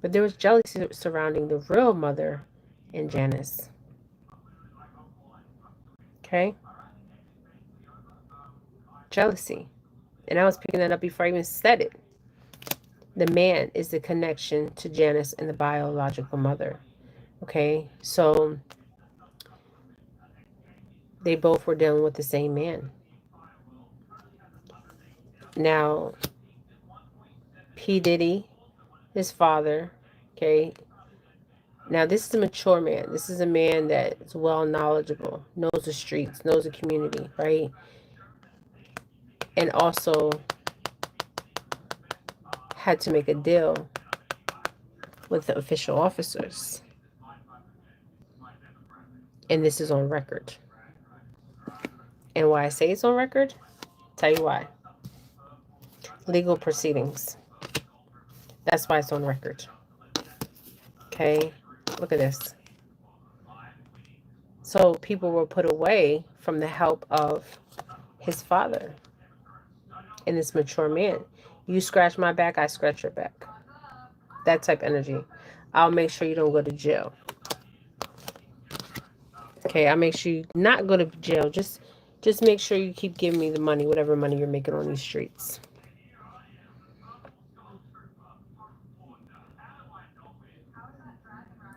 But there was jealousy surrounding the real mother and Janice. Okay, jealousy. And I was picking that up before I even said it. The man is the connection to Janice and the biological mother. Okay, so they both were dealing with the same man. Now, P. Diddy, his father, okay. Now, this is a mature man. This is a man that is well knowledgeable, knows the streets, knows the community, right? And also had to make a deal with the official officers. And this is on record. And why I say it's on record? Tell you why. Legal proceedings. That's why it's on record. Okay? Look at this. So people were put away from the help of his father and this mature man. You scratch my back, I scratch your back. That type of energy. I'll make sure you don't go to jail. Okay, I'll make sure you not go to jail. Just make sure you keep giving me the money, whatever money you're making on these streets.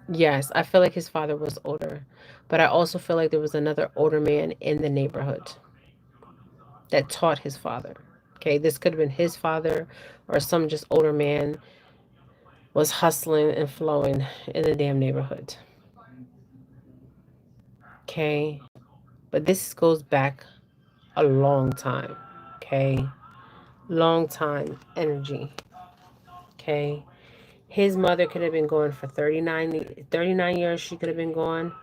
Yes, I feel like his father was older, but I also feel like there was another older man in the neighborhood that taught his father. Okay, this could have been his father or some just older man was hustling and flowing in the damn neighborhood. Okay, but this goes back a long time. Okay, long time energy. Okay, his mother could have been gone for 39 years. She could have been gone.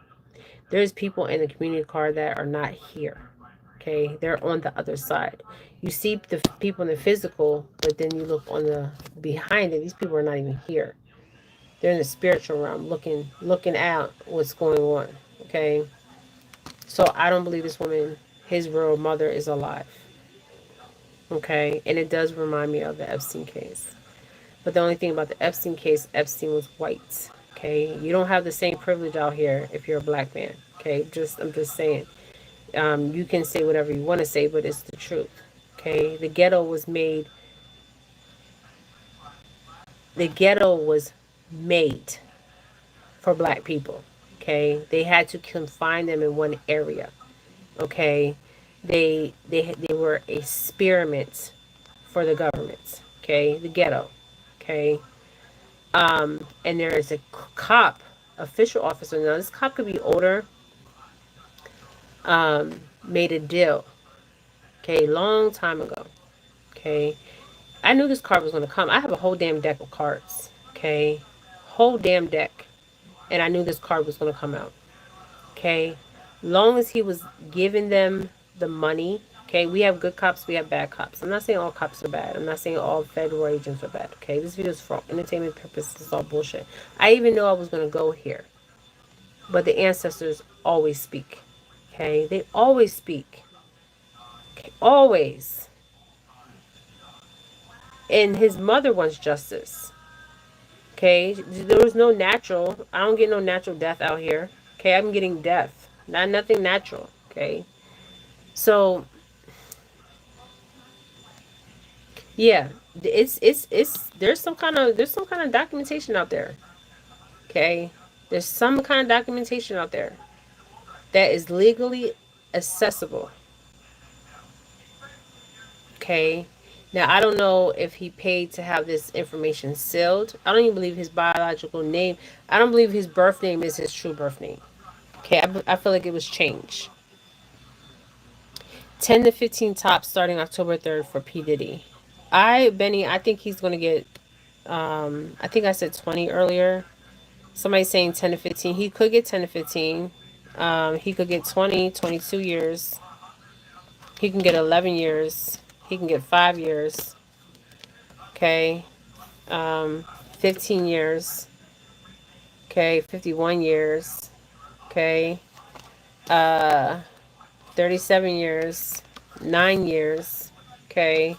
There's people in the community card that are not here. Okay, they're on the other side. You see the people in the physical, but then you look on the behind it. These people are not even here. They're in the spiritual realm, looking out what's going on. Okay, so I don't believe this woman, his real mother, is alive. Okay, and it does remind me of the Epstein case. But the only thing about the Epstein case, Epstein was white. Okay, you don't have the same privilege out here if you're a black man. Okay, I'm just saying. You can say whatever you want to say, but it's the truth. Okay, the ghetto was made for black people. Okay, they had to confine them in one area. Okay, they were experiments for the government. Okay, the ghetto. Okay, and there is a cop, official officer. Now this cop could be older. Made a deal. Okay, long time ago. Okay, I knew this card was gonna come. I have a whole damn deck of cards. Okay, whole damn deck, and I knew this card was gonna come out. Okay, long as he was giving them the money. Okay, we have good cops, we have bad cops. I'm not saying all cops are bad. I'm not saying all federal agents are bad. Okay, this video is for entertainment purposes. It's all bullshit. I even know I was gonna go here, but the ancestors always speak. Okay, they always speak. Okay, always. And his mother wants justice. Okay, there was no natural. I don't get no natural death out here. Okay, I'm getting death, not nothing natural. Okay, so yeah, it's there's some kind of documentation out there. Okay, there's some kind of documentation out there that is legally accessible. Okay, now I don't know if he paid to have this information sealed. I don't even believe his biological name. I don't believe his birth name is his true birth name. Okay, I feel like it was changed. 10 to 15 tops starting October 3rd for P. Diddy. Benny, I think he's going to get, I think I said 20 earlier. Somebody's saying 10 to 15. He could get 10 to 15. He could get 20, 22 years. He can get 11 years. He can get 5 years. Okay. 15 years. Okay. 51 years. Okay. 37 years. 9 years. Okay.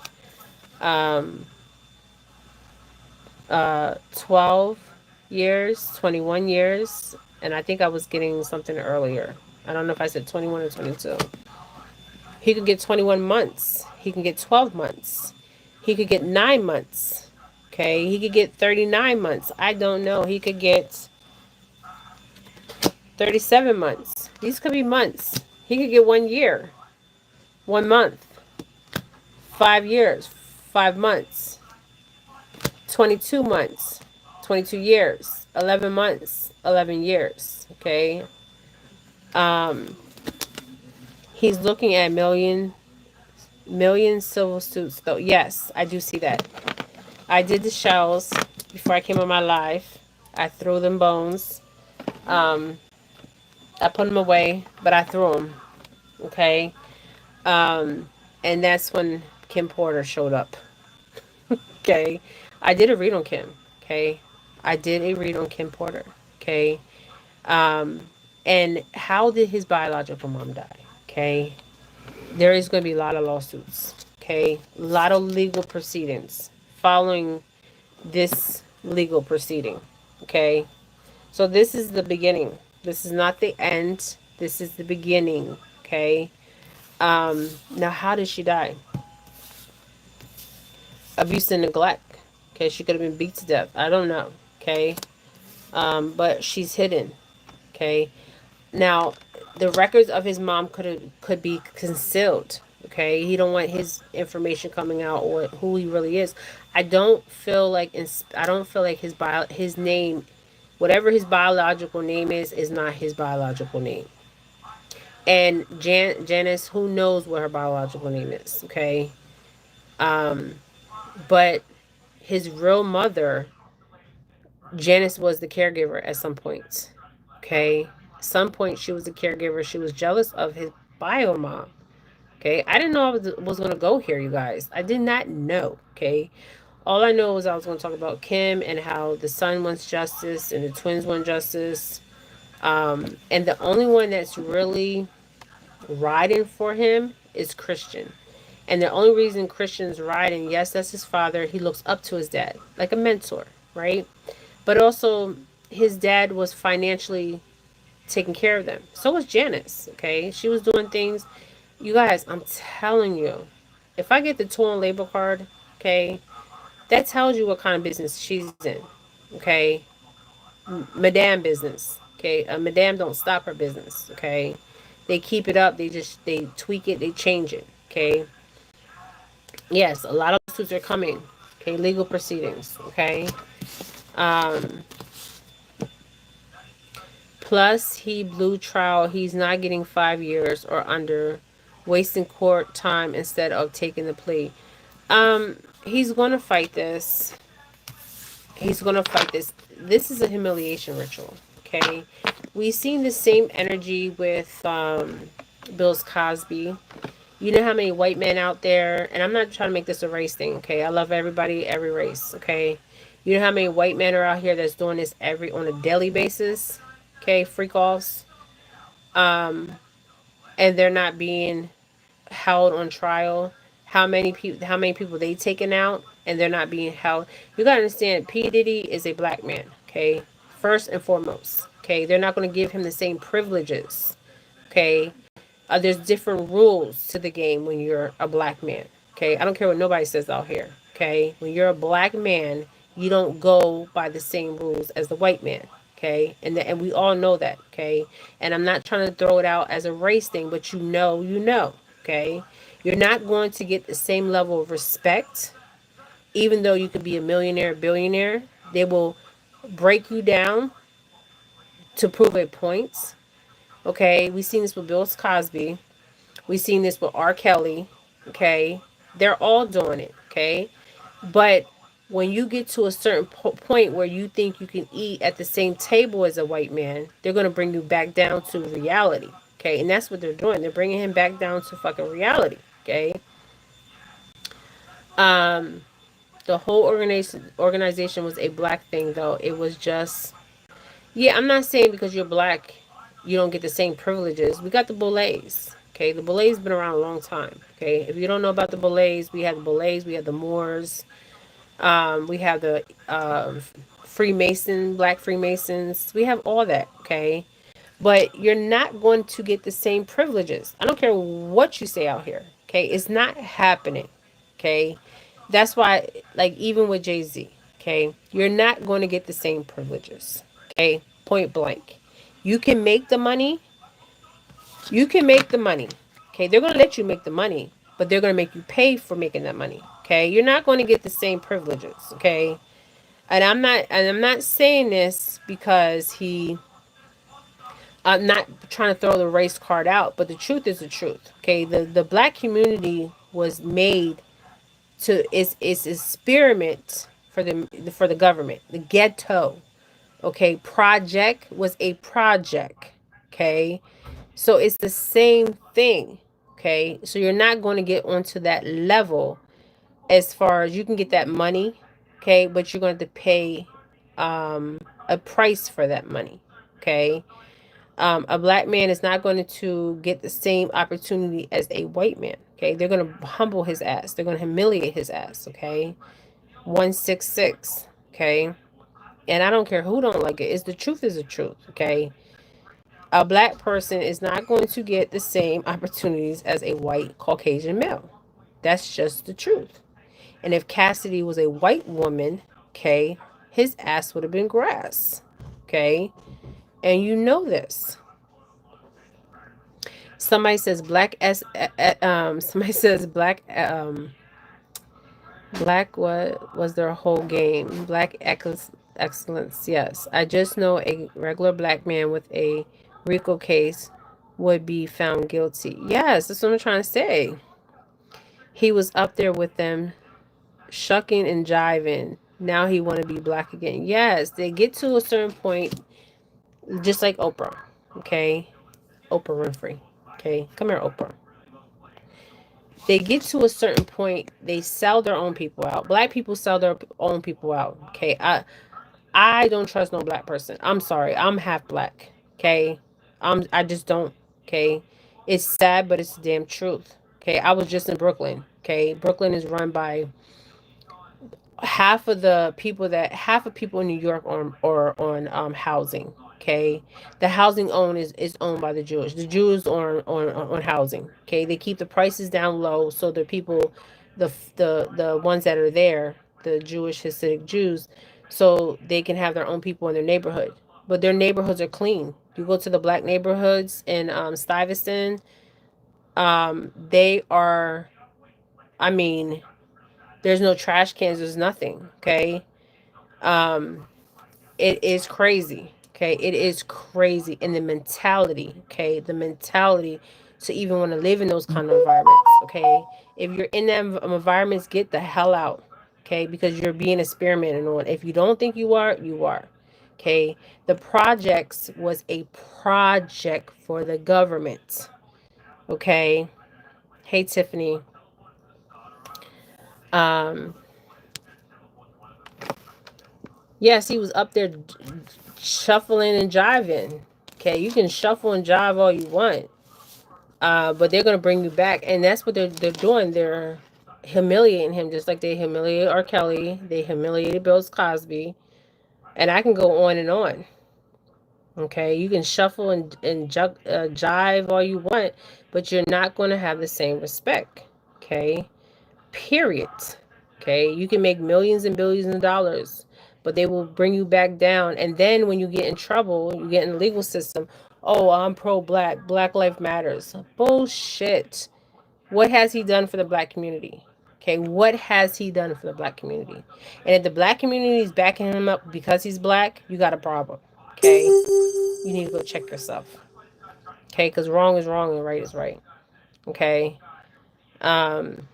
12 years, 21 years, and I think I was getting something earlier. I don't know if I said 21 or 22. He could get 21 months. He can get 12 months. He could get 9 months. Okay, he could get 39 months. I don't know. He could get 37 months. These could be months. He could get 1 year, 1 month, 5 years, 5 months, 22 months, 22 years, 11 months, 11 years. Okay. He's looking at million civil suits though. Yes, I do see that. I did the shells before I came on my live. I threw them bones. I put them away, but I threw them. Okay. And that's when Kim Porter showed up. Okay. I did a read on Kim. Okay. I did a read on Kim Porter. Okay. And how did his biological mom die? Okay. There is going to be a lot of lawsuits. Okay. A lot of legal proceedings following this legal proceeding. Okay. So this is the beginning. This is not the end. This is the beginning. Okay. Now, how did she die? Abuse and neglect. Okay. She could have been beat to death. I don't know. Okay. But she's hidden. Okay. Now, the records of his mom could be concealed. Okay, he don't want his information coming out or who he really is. I don't feel like his name, whatever his biological name is not his biological name. And Janice, who knows what her biological name is? Okay, but his real mother, Janice, was the caregiver at some point. Okay, at some point she was a caregiver. She was jealous of his bio mom. Okay, I didn't know I was going to go here, you guys. I did not know. Okay, all I know is I was going to talk about Kim and how the son wants justice and the twins want justice. And the only one that's really riding for him is Christian. And the only reason Christian's riding, yes, that's his father. He looks up to his dad like a mentor, right? But also, his dad was financially taking care of them. So was Janice. Okay, she was doing things. You guys, I'm telling you, if I get the tool and labor card, okay, that tells you what kind of business she's in. Okay, Madame business. Okay, Madame don't stop her business. Okay, they keep it up. They tweak it. They change it. Okay. Yes, a lot of lawsuits are coming. Okay, legal proceedings. Okay. Um, Plus, he blew trial. He's not getting 5 years or under, wasting court time instead of taking the plea. He's going to fight this. He's going to fight this. This is a humiliation ritual. Okay. We've seen the same energy with Bill's Cosby. You know how many white men out there, and I'm not trying to make this a race thing, okay? I love everybody, every race, okay? You know how many white men are out here that's doing this every on a daily basis, okay? Freak offs, and they're not being held on trial. How many people they taken out, and they're not being held. You gotta understand, P Diddy is a black man, okay? First and foremost, okay? They're not gonna give him the same privileges, okay? There's different rules to the game when you're a black man. Okay, I don't care what nobody says out here. Okay, when you're a black man, you don't go by the same rules as the white man. Okay, and we all know that. Okay, and I'm not trying to throw it out as a race thing, but you know. Okay, you're not going to get the same level of respect, even though you could be a millionaire, billionaire. They will break you down to prove a point. Okay, we've seen this with Bill Cosby. We've seen this with R. Kelly. Okay. They're all doing it. Okay. But when you get to a certain point where you think you can eat at the same table as a white man, they're going to bring you back down to reality. Okay. And that's what they're doing. They're bringing him back down to fucking reality. Okay. Um, the whole organization was a black thing, though. It was just, yeah, I'm not saying because you're black, you don't get the same privileges. We got the Boulets. Okay, the Boulets been around a long time. Okay, if you don't know about the Boulets, we had the Boulets, we had the Moors, we have the Black Freemasons. We have all that. Okay, but you're not going to get the same privileges. I don't care what you say out here. Okay, it's not happening. Okay, that's why, like, even with Jay-Z, okay, you're not going to get the same privileges. Okay, point blank. You can make the money. You can make the money. Okay, they're going to let you make the money, but they're going to make you pay for making that money. Okay, you're not going to get the same privileges. Okay, and I'm not saying this because I'm not trying to throw the race card out, but the truth is the truth. Okay, the black community was made to it's experiment for the government. The ghetto, okay, project was a project. Okay, so it's the same thing. Okay, so you're not going to get onto that level as far as you can get that money. Okay, but you're going to have to pay a price for that money. Okay, a black man is not going to get the same opportunity as a white man. Okay, they're going to humble his ass. They're going to humiliate his ass. Okay, 166. Okay, and I don't care who don't like it. It's the truth is the truth. Okay, a black person is not going to get the same opportunities as a white Caucasian male. That's just the truth. And if Cassidy was a white woman, okay, his ass would have been grass. Okay, and you know this. Somebody says somebody says black what was their whole game. Excellence. Yes. I just know a regular black man with a RICO case would be found guilty. Yes, that's what I'm trying to say. He was up there with them shucking and jiving. Now he want to be black again. Yes, they get to a certain point, just like Oprah. Okay, Oprah Winfrey. Okay, come here, Oprah. They get to a certain point, they sell their own people out. Black people sell their own people out. Okay, I don't trust no black person. I'm sorry, I'm half black. Okay, I just don't. Okay, it's sad, but it's the damn truth. Okay, I was just in Brooklyn. Okay, Brooklyn is run by half of people in New York are on housing. Okay, the housing is owned by the Jewish. The Jews are on housing. Okay, they keep the prices down low so the people, the ones that are there, the Jewish Hasidic Jews, so they can have their own people in their neighborhood. But their neighborhoods are clean. You go to the black neighborhoods in Stuyvesant, they are. I mean, there's no trash cans. There's nothing. Okay. Um, it is crazy. Okay. It is crazy. And the mentality. Okay. The mentality to even want to live in those kind of environments. Okay. If you're in them environments, get the hell out. Okay. Because you're being experimented on. If you don't think you are, you are. Okay. The projects was a project for the government. Okay. Hey, Tiffany. Um, yes, he was up there shuffling and jiving. Okay, you can shuffle and jive all you want, but they're gonna bring you back, and that's what they're doing. They're humiliating him, just like they humiliated R. Kelly. They humiliated Bill Cosby, and I can go on and on. Okay, you can shuffle and jive all you want, but you're not going to have the same respect. Okay, period. Okay, you can make millions and billions of dollars, but they will bring you back down. And then when you get in trouble, you get in the legal system. Oh, I'm pro black. Black life matters. Bullshit. What has he done for the black community? Okay, what has he done for the black community? And if the black community is backing him up because he's black, you got a problem. Okay, you need to go check yourself. Okay, because wrong is wrong and right is right. Okay. Um,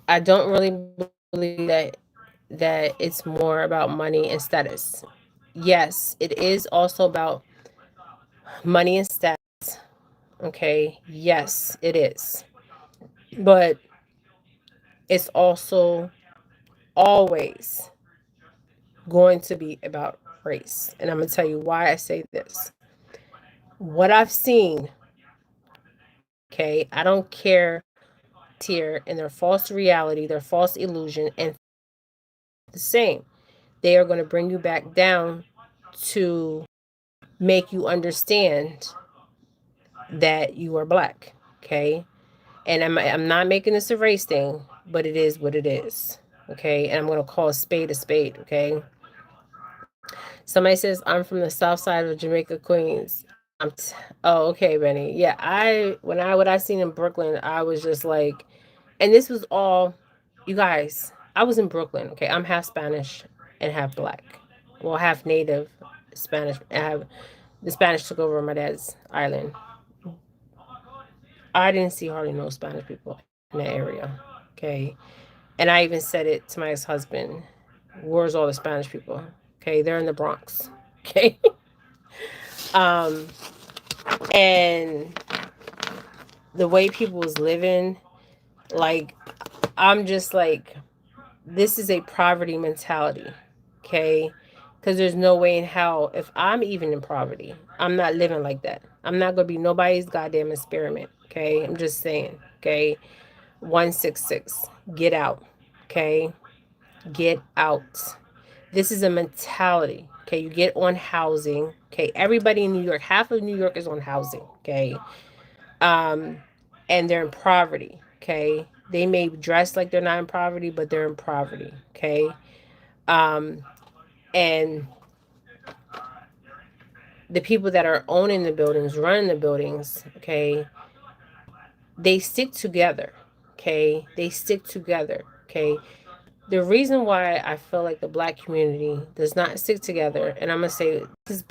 I don't really believe that it's more about money and status. Yes, it is also about money and status. Okay, yes, it is. But it's also always going to be about race. And I'm going to tell you why I say this. What I've seen, okay, I don't care tier and their false reality, their false illusion, and the same. They are going to bring you back down to make you understand that you are black. Okay. And I'm not making this a race thing, but it is what it is. Okay. And I'm going to call a spade a spade. Okay. Somebody says, I'm from the south side of Jamaica, Queens. Oh, okay, Benny. Yeah. What I seen in Brooklyn, I was just like, and this was all, you guys, I was in Brooklyn. Okay. I'm half Spanish and half black. Well, half native Spanish. The Spanish took over my dad's island. I didn't see hardly no Spanish people in that area. Okay. And I even said it to my ex-husband. Where's all the Spanish people? Okay, they're in the Bronx. Okay. um and the way people was living, like, I'm just like, this is a poverty mentality. Okay. Because there's no way in hell, if I'm even in poverty, I'm not living like that. I'm not going to be nobody's goddamn experiment. Okay. I'm just saying. Okay. 166. Get out. Okay. Get out. This is a mentality. Okay. You get on housing. Okay. Everybody in New York, half of New York is on housing. Okay. Um, and they're in poverty. Okay. They may dress like they're not in poverty, but they're in poverty. Okay. Um, and the people that are owning the buildings, running the buildings, okay, they stick together. Okay. They stick together. Okay. The reason why I feel like the black community does not stick together, and I'm gonna say this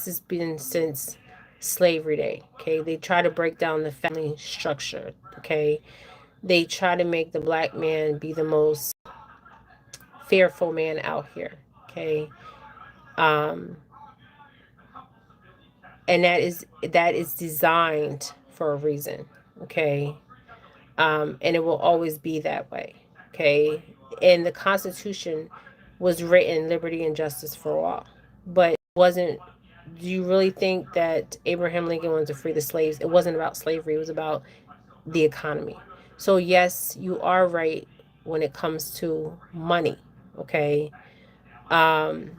has been since slavery day. Okay, they try to break down the family structure. Okay, they try to make the black man be the most fearful man out here. Okay, um, and that is designed for a reason. Okay, and it will always be that way. Okay, and the Constitution was written liberty and justice for all, but it wasn't. Do you really think that Abraham Lincoln wanted to free the slaves? It wasn't about slavery. It was about the economy. So yes, you are right. when it comes to money. Okay. Um,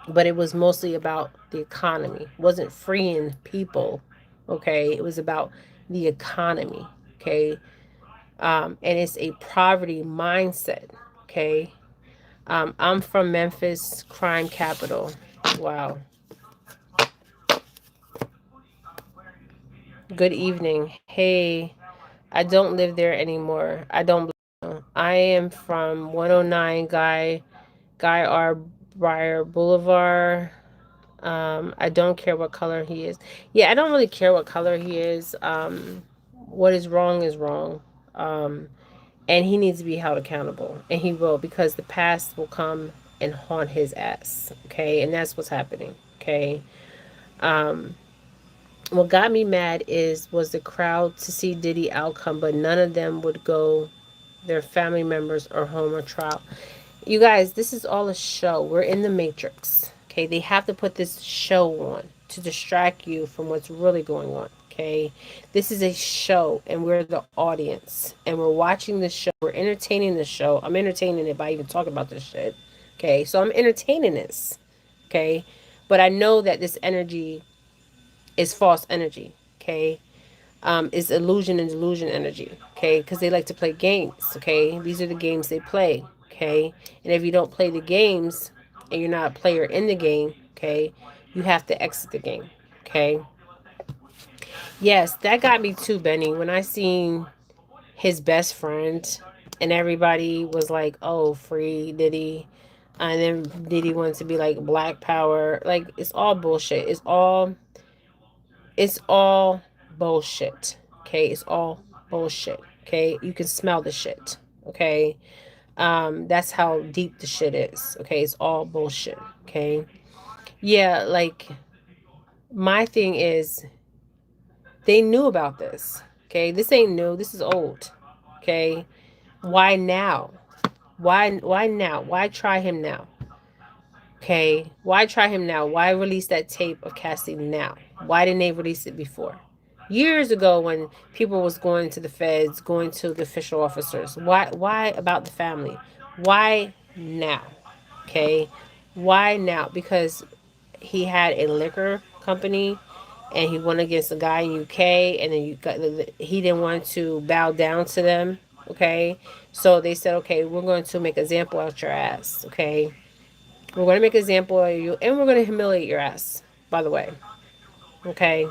but it was mostly about the economy. It wasn't freeing people. Okay. It was about the economy. Okay. And it's a poverty mindset. Okay. I'm from Memphis, crime capital. Wow. Good evening. Hey, I don't live there anymore. I don't. I am from 109 Guy R. Breyer Boulevard. I don't care what color he is. Yeah, I don't really care what color he is. What is wrong is wrong. Um, and he needs to be held accountable. And he will, because the past will come and haunt his ass. Okay, and that's what's happening. Okay. Um, what got me mad was the crowd to see Diddy outcome, but none of them would go their family members or home or trial. You guys, this is all a show. We're in the Matrix. Okay, they have to put this show on to distract you from what's really going on. Okay, this is a show, and we're the audience, and we're watching the show. We're entertaining the show. I'm entertaining it by even talking about this shit. Okay, so I'm entertaining this. Okay, but I know that this energy is false energy. Okay, is illusion and delusion energy. Okay, because they like to play games. Okay, these are the games they play. Okay, and if you don't play the games and you're not a player in the game, okay, you have to exit the game. Okay, yes, that got me too, Benny. When I seen his best friend and everybody was like, "Oh, free Diddy," and then Diddy wants to be like Black Power. Like, it's all bullshit. It's all bullshit. Okay, it's all bullshit. Okay, you can smell the shit. Okay, that's how deep the shit is. Okay, it's all bullshit. Okay, yeah, like my thing is they knew about this. Okay, this ain't new. This is old. Okay, why now? Why now? Why try him now? Okay, why try him now? Why release that tape of Cassie now? Why didn't they release it before? Years ago, when people was going to the feds, going to the official officers. Why about the family? Why now? Okay, why now? Because he had a liquor company and he went against a guy in UK, and then he didn't want to bow down to them. Okay, so they said, okay, we're going to make an example out your ass. Okay, we're going to make an example of you, and we're going to humiliate your ass, by the way. Okay,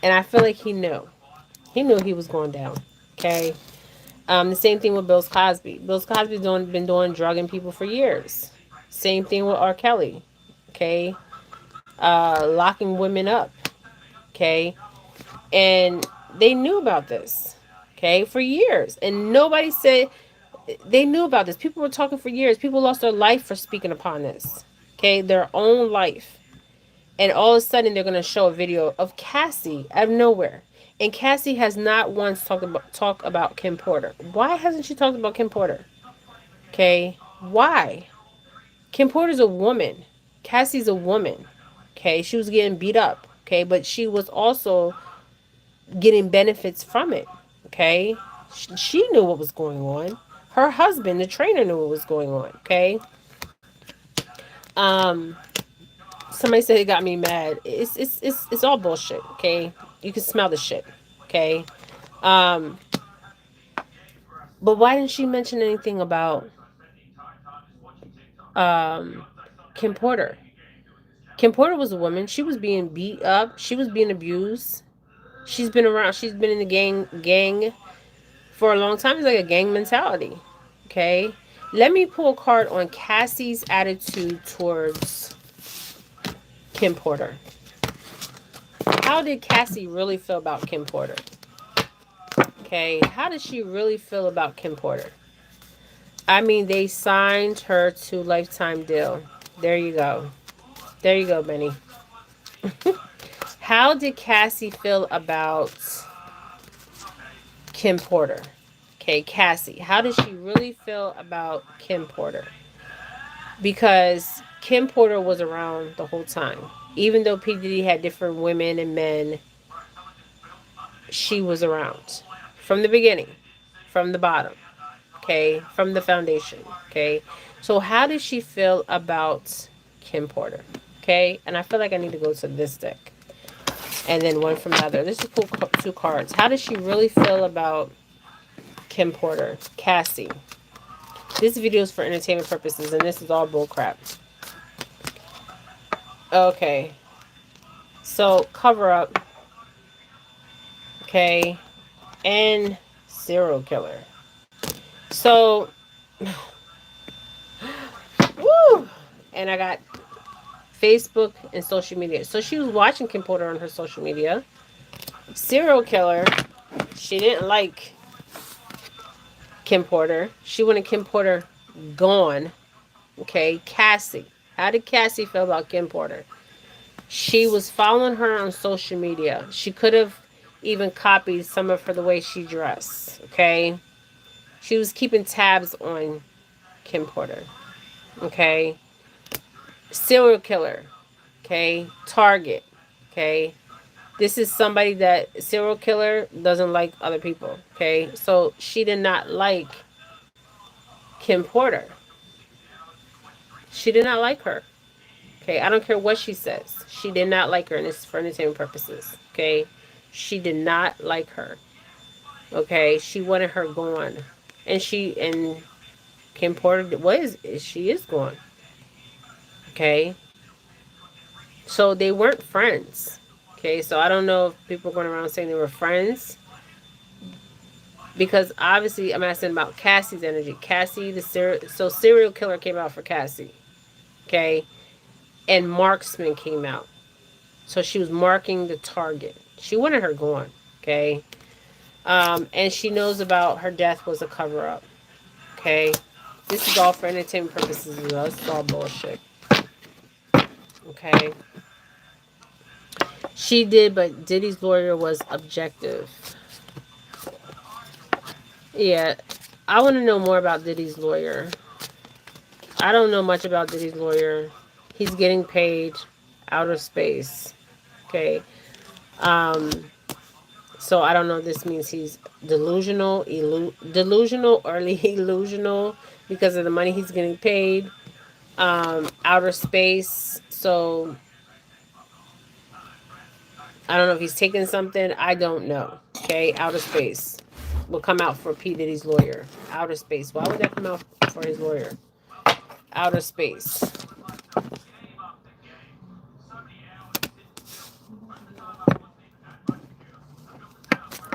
and I feel like he knew. He knew he was going down. Okay. The same thing with Bill Cosby. Bill Cosby's been doing drugging people for years. Same thing with R. Kelly. Okay. Locking women up. Okay. And they knew about this. Okay. For years. And nobody said they knew about this. People were talking for years. People lost their life for speaking upon this. Okay. Their own life. And all of a sudden, they're going to show a video of Cassie out of nowhere. And Cassie has not once talk about Kim Porter. Why hasn't she talked about Kim Porter? Okay, why? Kim Porter's a woman. Cassie's a woman. Okay, she was getting beat up. Okay, but she was also getting benefits from it. Okay, she knew what was going on. Her husband, the trainer, knew what was going on. Okay. Um, Somebody said it got me mad. It's all bullshit. Okay, you can smell the shit. Okay. Um, but why didn't she mention anything about um Kim Porter? Kim Porter was a woman. She was being beat up. She was being abused. She's been around. She's been in the gang for a long time. It's like a gang mentality. Okay. Let me pull a card on Cassie's attitude towards Kim Porter. How did Cassie really feel about Kim Porter? Okay, how did she really feel about Kim Porter? I mean, they signed her to lifetime deal. There you go. There you go, Benny. How did Cassie feel about Kim Porter? Okay, Cassie. How did she really feel about Kim Porter? Because Kim Porter was around the whole time. Even though P. Diddy had different women and men, she was around from the beginning. from the bottom, okay, from the foundation, okay. So how does she feel about Kim Porter, okay? And I feel like I need to go to this deck and then one from the other. This is pull two cards. How does she really feel about Kim Porter? Cassie. This video is for entertainment purposes, and this is all bullcrap. Okay. So, cover up. Okay. And serial killer. So, woo! And I got Facebook and social media. So, she was watching Kim Porter on her social media. Serial killer. She didn't like Kim Porter. She wanted Kim Porter gone. Okay. Cassie. How did Cassie feel about Kim Porter? She was following her on social media. She could have even copied some of her the way she dressed. Okay. She was keeping tabs on Kim Porter. Okay. Serial killer. Okay. Target. Okay. This is somebody that serial killer doesn't like other people. Okay. So she did not like Kim Porter. She did not like her. Okay. I don't care what she says. She did not like her, and this is for entertainment purposes. Okay. She did not like her. Okay. She wanted her gone. And Kim Porter she is gone. Okay. So they weren't friends. Okay, so I don't know if people are going around saying they were friends. Because obviously I'm asking about Cassie's energy. Cassie, so serial killer came out for Cassie. Okay. And marksman came out. So she was marking the target. She wanted her gone. Okay. And she knows about her death was a cover up. Okay. This is all for entertainment purposes. This is all bullshit. Okay. She did, but Diddy's lawyer was objective. Yeah, I want to know more about Diddy's lawyer. I don't know much about Diddy's lawyer. He's getting paid outer space. Okay. Um, so I don't know if this means he's delusional or illusional because of the money he's getting paid. Outer space. So I don't know if he's taking something. I don't know. Okay. Outer space will come out for P. Diddy's lawyer. Outer space. Why would that come out for his lawyer? Outer space.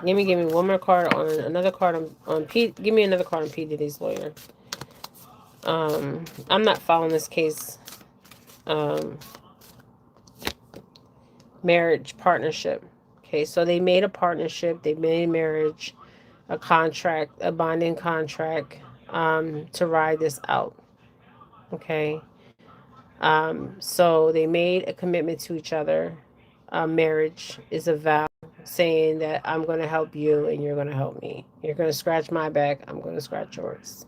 Give me one more card on another card on P. Give me another card on P. Diddy's lawyer. I'm not following this case. Marriage partnership. Okay, so they made a partnership. They made a marriage, a contract, a binding contract, to ride this out. Okay. So they made a commitment to each other. Marriage is a vow saying that I'm going to help you and you're going to help me. You're going to scratch my back. I'm going to scratch yours.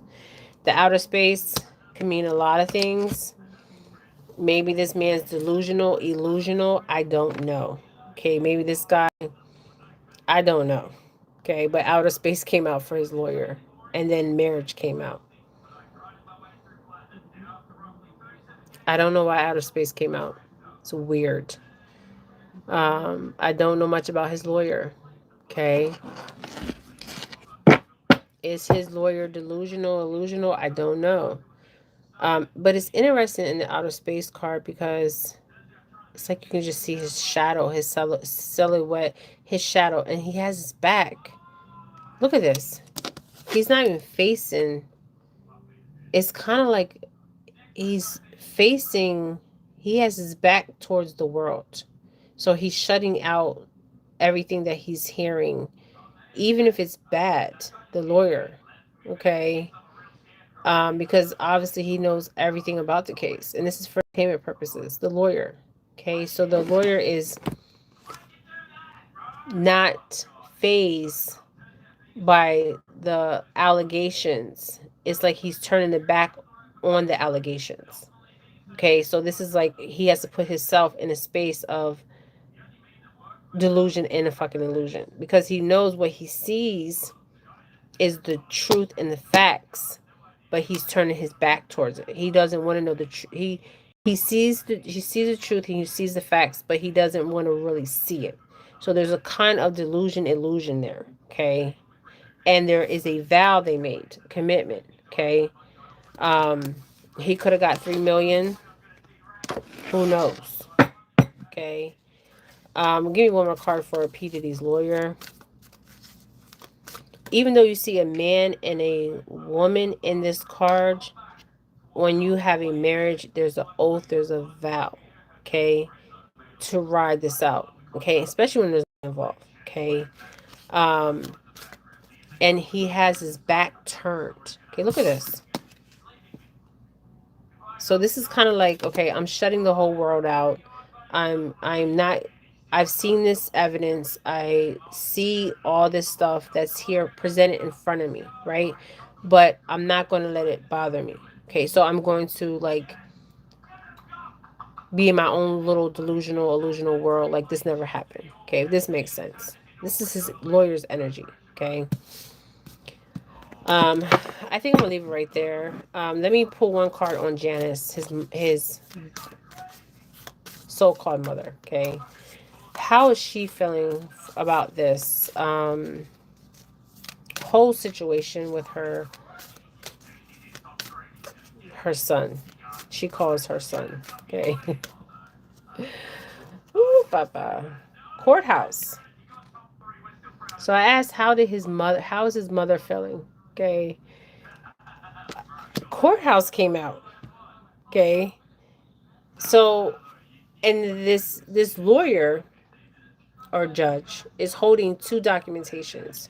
The outer space can mean a lot of things. Maybe this man's delusional, illusional. I don't know. Okay. Maybe this guy, I don't know. Okay. But outer space came out for his lawyer. And then marriage came out. I don't know why outer space came out. It's weird. I don't know much about his lawyer. Okay. Is his lawyer delusional, illusional? I don't know. But it's interesting in the outer space card because it's like you can just see his shadow, his silhouette, his shadow, and he has his back. Look at this. He's not even facing. It's kind of like he's facing, he has his back towards the world. So he's shutting out everything that he's hearing, even if it's bad, the lawyer. Okay. Because obviously he knows everything about the case. And this is for payment purposes. The lawyer. Okay. So the lawyer is not phased by the allegations. It's like he's turning the back on the allegations. Okay. So this is like he has to put himself in a space of delusion and a fucking illusion because he knows what he sees is the truth and the facts, but he's turning his back towards it. He doesn't want to know the truth. He sees the truth and he sees the facts, but he doesn't want to really see it. So there's a kind of illusion there, okay? And there is a vow they made, commitment, okay? Um, he could have got 3 million. Who knows? Okay. Give me one more card for P. Diddy's lawyer. Even though you see a man and a woman in this card, when you have a marriage, there's an oath, there's a vow, okay, to ride this out, okay, especially when there's involved, okay. Um, and he has his back turned. Okay, look at this. So this is kind of like, okay, I'm shutting the whole world out. I'm not, I've seen this evidence. I see all this stuff that's here presented in front of me, right? But I'm not going to let it bother me. Okay, so I'm going to like be in my own little illusional world like this never happened. Okay, if this makes sense. This is his lawyer's energy, okay? Um, I think I'm gonna leave it right there. Let me pull one card on Janice, his so-called mother. Okay, how is she feeling about this whole situation with her son? She calls her son. Okay. Ooh, papa. Courthouse. So I asked, how is his mother feeling? Okay. Courthouse came out. Okay. So, and this lawyer or judge is holding two documentations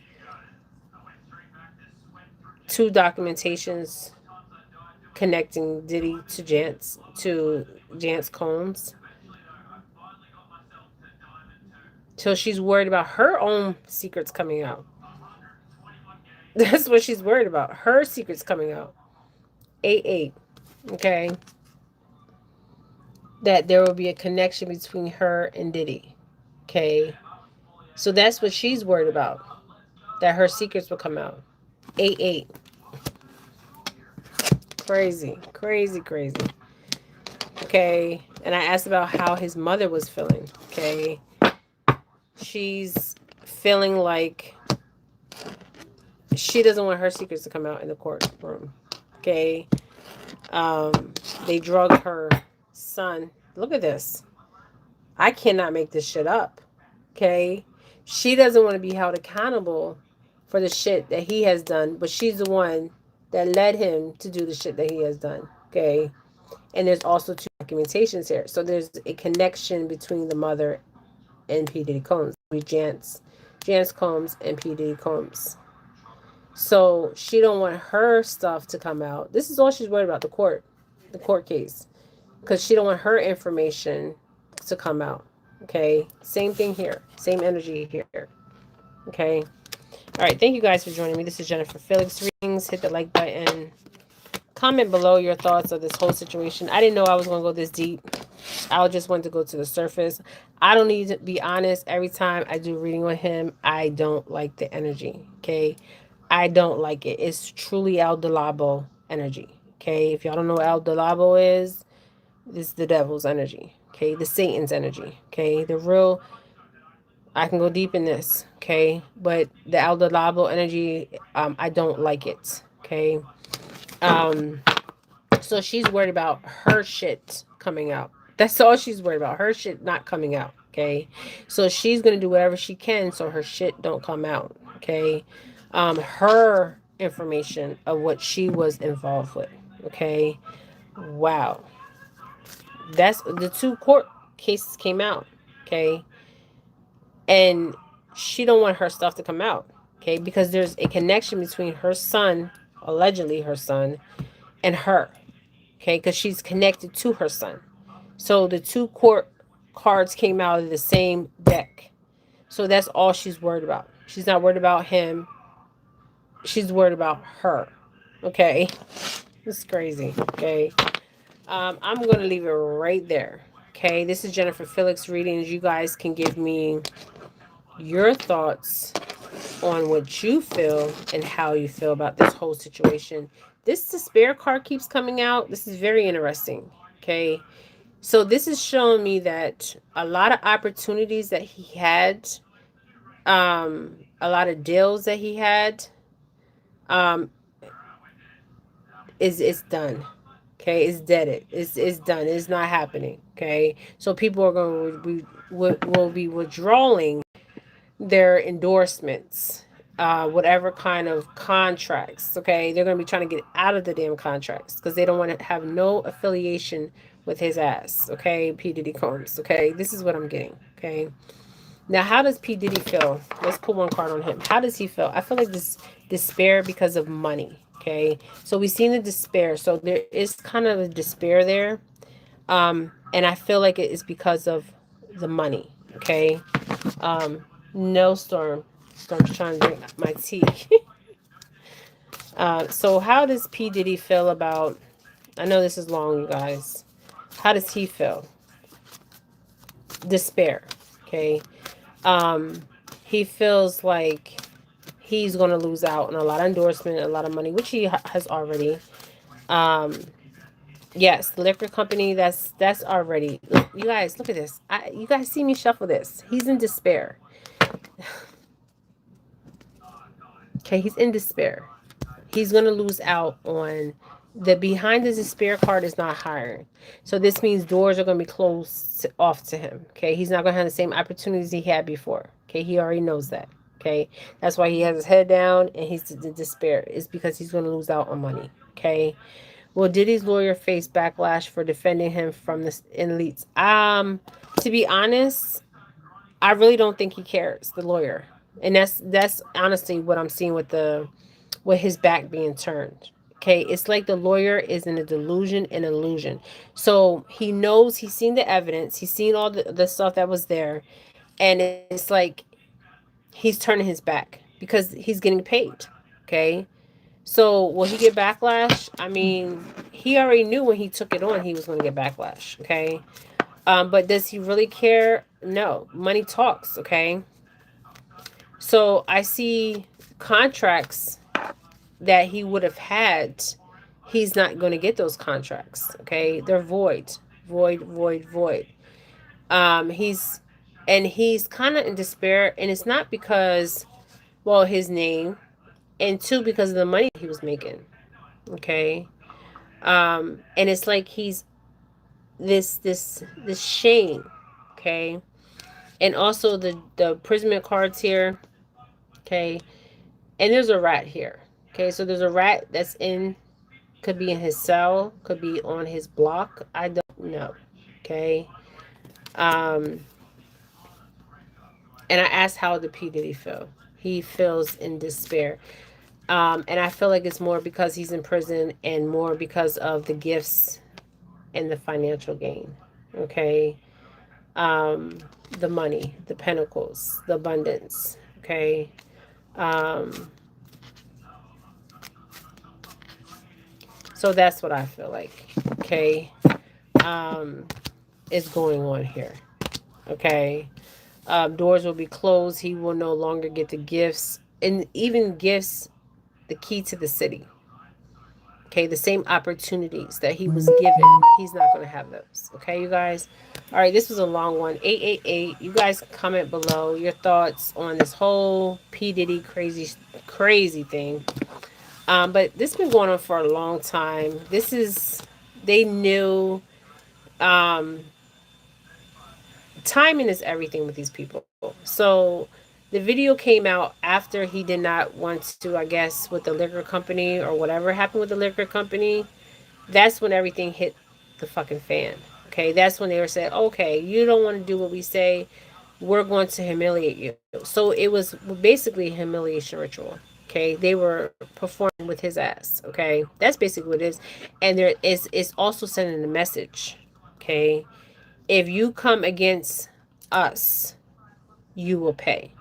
connecting Diddy to Jance Combs. So she's worried about her own secrets coming out. That's what she's worried about. Her secrets coming out. 8-8. Okay. That there will be a connection between her and Diddy. Okay. So that's what she's worried about. That her secrets will come out. 8-8. Crazy. Crazy, crazy. Okay. And I asked about how his mother was feeling. Okay. She's feeling like she doesn't want her secrets to come out in the courtroom. Okay. They drugged her son. Look at this. I cannot make this shit up. Okay. She doesn't want to be held accountable for the shit that he has done, but she's the one that led him to do the shit that he has done. Okay. And there's also two documentations here. So there's a connection between the mother and P. Diddy Combs. Jance Combs and P. Diddy Combs. So she don't want her stuff to come out. This is all she's worried about, the court case. Because she don't want her information to come out. Okay. Same thing here. Same energy here. Okay. All right. Thank you guys for joining me. This is Jennifer Felix Readings. Hit the like button. Comment below your thoughts of this whole situation. I didn't know I was going to go this deep. I just wanted to go to the surface. I don't need to be honest. Every time I do reading on him, I don't like the energy. Okay. I don't like it. It's truly El Delabo energy. Okay. If y'all don't know what El Delabo is, this is the devil's energy. Okay. The Satan's energy. Okay. The real, I can go deep in this. Okay. But the El Delabo energy, I don't like it. Okay. So she's worried about her shit coming out. That's all she's worried about. Her shit not coming out. Okay. So she's going to do whatever she can so her shit don't come out. Okay. Her information of what she was involved with. Okay. Wow. That's the two court cases came out. Okay. And she don't want her stuff to come out. Okay. Because there's a connection between her son, allegedly her son, and her. Okay. Because she's connected to her son. So the two court cards came out of the same deck. So that's all she's worried about. She's not worried about him. She's worried about her. Okay. This is crazy. Okay. I'm going to leave it right there. Okay. This is Jennifer Felix Readings. You guys can give me your thoughts on what you feel and how you feel about this whole situation. This despair card keeps coming out. This is very interesting. Okay. So this is showing me that a lot of opportunities that he had, a lot of deals that he had, um, is done. Okay, it's dead. It's done. It's not happening. Okay, so people are going to will be withdrawing their endorsements, whatever kind of contracts. Okay, they're going to be trying to get out of the damn contracts because they don't want to have no affiliation with his ass. Okay, P Diddy Combs. Okay, this is what I'm getting. Okay. Now, how does P. Diddy feel? Let's pull one card on him. How does he feel? I feel like this despair because of money. Okay. So we've seen the despair. So there is kind of a despair there. And I feel like it is because of the money. Okay. No, Storm. Storm's trying to drink my tea. So how does P. Diddy feel about, I know this is long, you guys. How does he feel? Despair. Okay. Um, he feels like he's going to lose out on a lot of endorsement, a lot of money, which he has already. Um, yes, the liquor company. That's already. Look, you guys, look at this. You guys see me shuffle this. He's in despair. Okay, he's in despair. He's going to lose out on the behind the despair card is not hiring. So this means doors are going to be closed off to him. Okay, he's not going to have the same opportunities he had before. Okay, he already knows that. Okay, that's why he has his head down and he's in despair. It's because he's going to lose out on money. Okay, will Diddy's lawyer face backlash for defending him from the elites? To be honest, I really don't think he cares. The lawyer, and that's honestly what I'm seeing with his back being turned. Okay, it's like the lawyer is in a delusion and illusion. So he knows, he's seen the evidence, he's seen all the stuff that was there, and it's like he's turning his back because he's getting paid. Okay, so will he get backlash? I mean, he already knew when he took it on he was going to get backlash. Okay, but does he really care? No, money talks. Okay, so I see contracts that he would have had, he's not going to get those contracts. Okay, they're void, void, void, void. He's and he's kind of in despair, and it's not because, well, his name, and two, because of the money he was making. Okay, and it's like he's this shame. Okay, and also the imprisonment cards here. Okay, and there's a rat here. Okay, so there's a rat that's in, could be in his cell, could be on his block. I don't know. Okay. Um, and I asked how the P. Diddy feel. He feels in despair. And I feel like it's more because he's in prison and more because of the gifts and the financial gain. Okay. The money, the pentacles, the abundance. Okay. Um, so that's what I feel like. Okay. Um, is going on here. Okay. Doors will be closed. He will no longer get the gifts, and even gifts, the key to the city. Okay, the same opportunities that he was given, he's not going to have those. Okay, you guys. All right, this was a long one. 888. You guys comment below your thoughts on this whole P Diddy crazy thing. But this has been going on for a long time. This is, they knew. Um, Timing is everything with these people. So the video came out after he did not want to, I guess, with the liquor company or whatever happened with the liquor company. That's when everything hit the fucking fan. Okay, that's when they were saying, okay, you don't want to do what we say, we're going to humiliate you. So it was basically a humiliation ritual. Okay, they were performing with his ass. Okay, that's basically what it is. And there is, it's also sending a message. Okay, if you come against us, you will pay.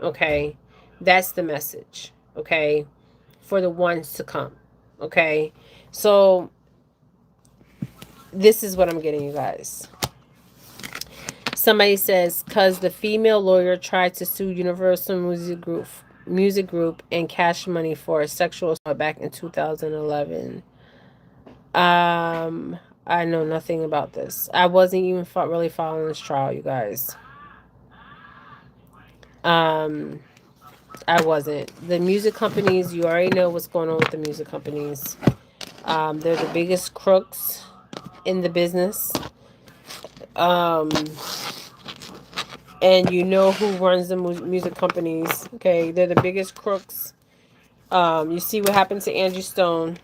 Okay? That's the message. Okay? For the ones to come. Okay? So, this is what I'm getting, you guys. Somebody says, because the female lawyer tried to sue Universal Music Group music group and Cash Money for sexual assault back in 2011. Um, I know nothing about this. I wasn't even really following this trial, you guys. Um, I wasn't. The music companies, you already know what's going on with the music companies. They're the biggest crooks in the business. Um, and you know who runs the music companies. Okay, they're the biggest crooks. You see what happened to Angie Stone.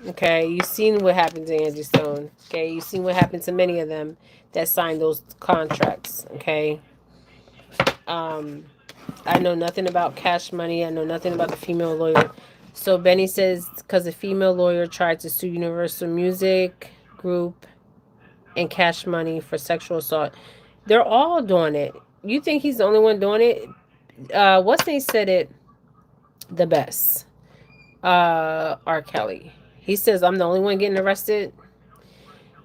Okay, you've seen what happened to Angie Stone. Okay, you've seen what happened to many of them that signed those contracts. Okay, um, I know nothing about Cash Money. I know nothing about the female lawyer. So Benny says because the female lawyer tried to sue Universal Music Group and Cash Money for sexual assault. They're all doing it. You think he's the only one doing it? What's they said it the best? R. Kelly. He says I'm the only one getting arrested,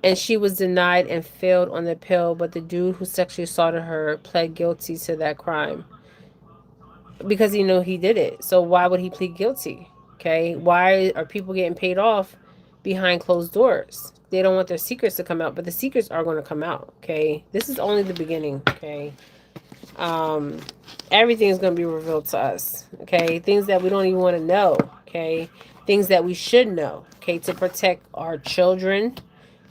and she was denied and failed on the pill. But the dude who sexually assaulted her pled guilty to that crime because he knew he did it. So why would he plead guilty? Okay, why are people getting paid off behind closed doors? They don't want their secrets to come out, but the secrets are going to come out. Okay, this is only the beginning. Okay, um, everything is going to be revealed to us. Okay, things that we don't even want to know. Okay, things that we should know. Okay, to protect our children.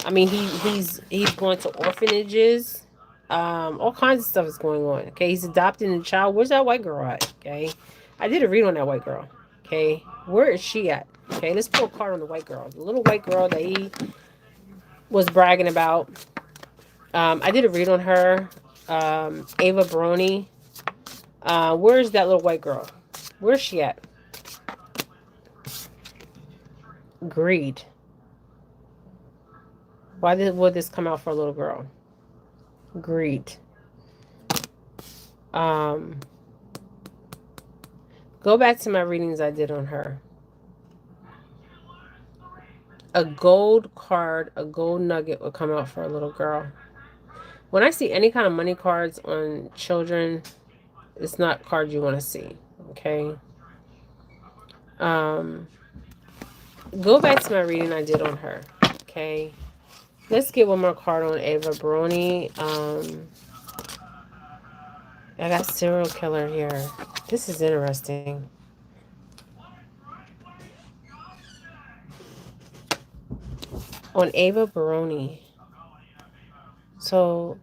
I mean, he's going to orphanages. All kinds of stuff is going on. Okay, he's adopting a child. Where's that white girl at? Okay, I did a read on that white girl. Okay, where is she at? Okay, let's pull a card on the white girl. The little white girl that he was bragging about. I did a read on her. Ava Baroni. Where's that little white girl? Where's she at? Greed. Would this come out for a little girl? Greed. Um, Go back to my readings I did on her. A gold card, a gold nugget would come out for a little girl. When I see any kind of money cards on children, it's not cards you want to see. Okay. Um, Go back to my reading I did on her. Okay. Let's get one more card on Ava Baroni. I got serial killer here. This is interesting. On Ava Baroni. So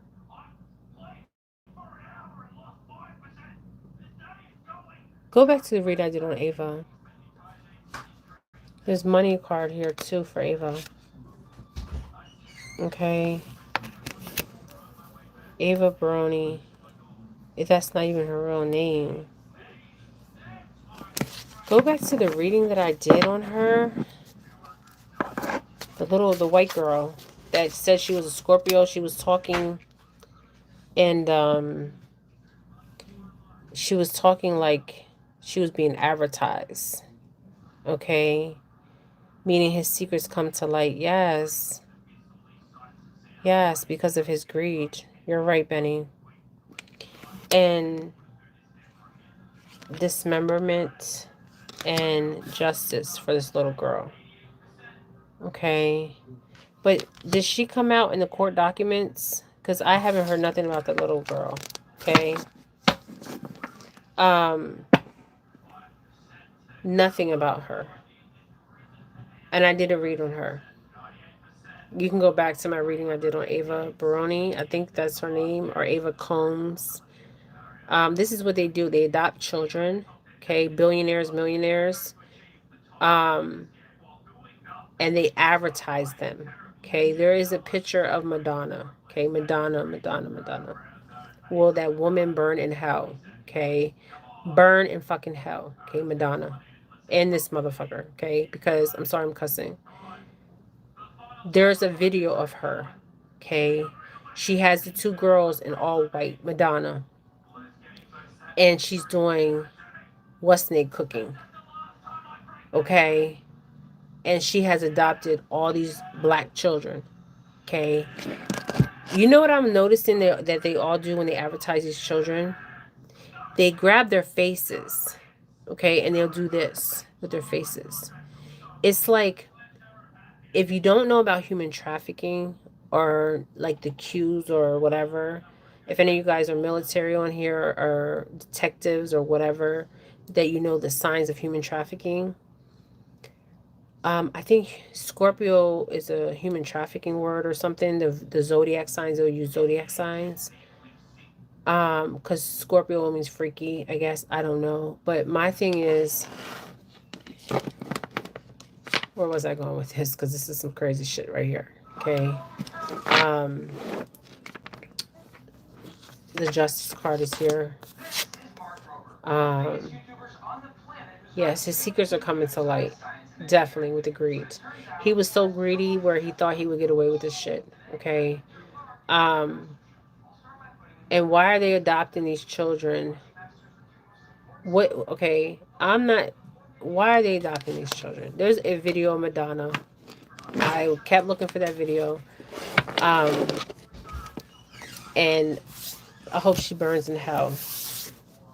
go back to the read I did on Ava. There's money card here too for Ava. Okay. Ava Baroni. If that's not even her real name. Go back to the reading that I did on her. The white girl that said she was a Scorpio. She was talking and she was talking like she was being advertised. Okay. Meaning his secrets come to light. Yes. Yes, because of his greed. You're right, Benny. And dismemberment and justice for this little girl. Okay. But did she come out in the court documents? Because I haven't heard nothing about the little girl. Okay. Um, Nothing about her. And I did a read on her. You can go back to my reading I did on Ava Baroni. I think that's her name. Or Ava Combs. This is what they do. They adopt children. Okay. Billionaires, millionaires. And they advertise them. Okay. There is a picture of Madonna. Okay. Madonna. Will that woman burn in hell? Okay. Burn in fucking hell. Okay. Madonna. And this motherfucker. Okay. Because I'm sorry I'm cussing. There's a video of her. Okay. She has the two girls in all white. Madonna. And she's doing what's name cooking. Okay. And she has adopted all these black children. Okay. You know what I'm noticing that they all do when they advertise these children? They grab their faces Okay, and they'll do this with their faces. It's like, if you don't know about human trafficking or like the cues or whatever, if any of you guys are military on here or detectives or whatever, that you know the signs of human trafficking. I think Scorpio is a human trafficking word or something. The zodiac signs, they'll use zodiac signs. Because Scorpio means freaky, I guess. I don't know. But my thing is, where was I going with this? Because this is some crazy shit right here. Okay. Um, the Justice card is here. Um, yes, his secrets are coming to light. Definitely with the greed. He was so greedy where he thought he would get away with this shit. Okay. Um, and why are they adopting these children? What? Okay, I'm not. Why are they adopting these children? There's a video of Madonna. I kept looking for that video. Um, and I hope she burns in hell.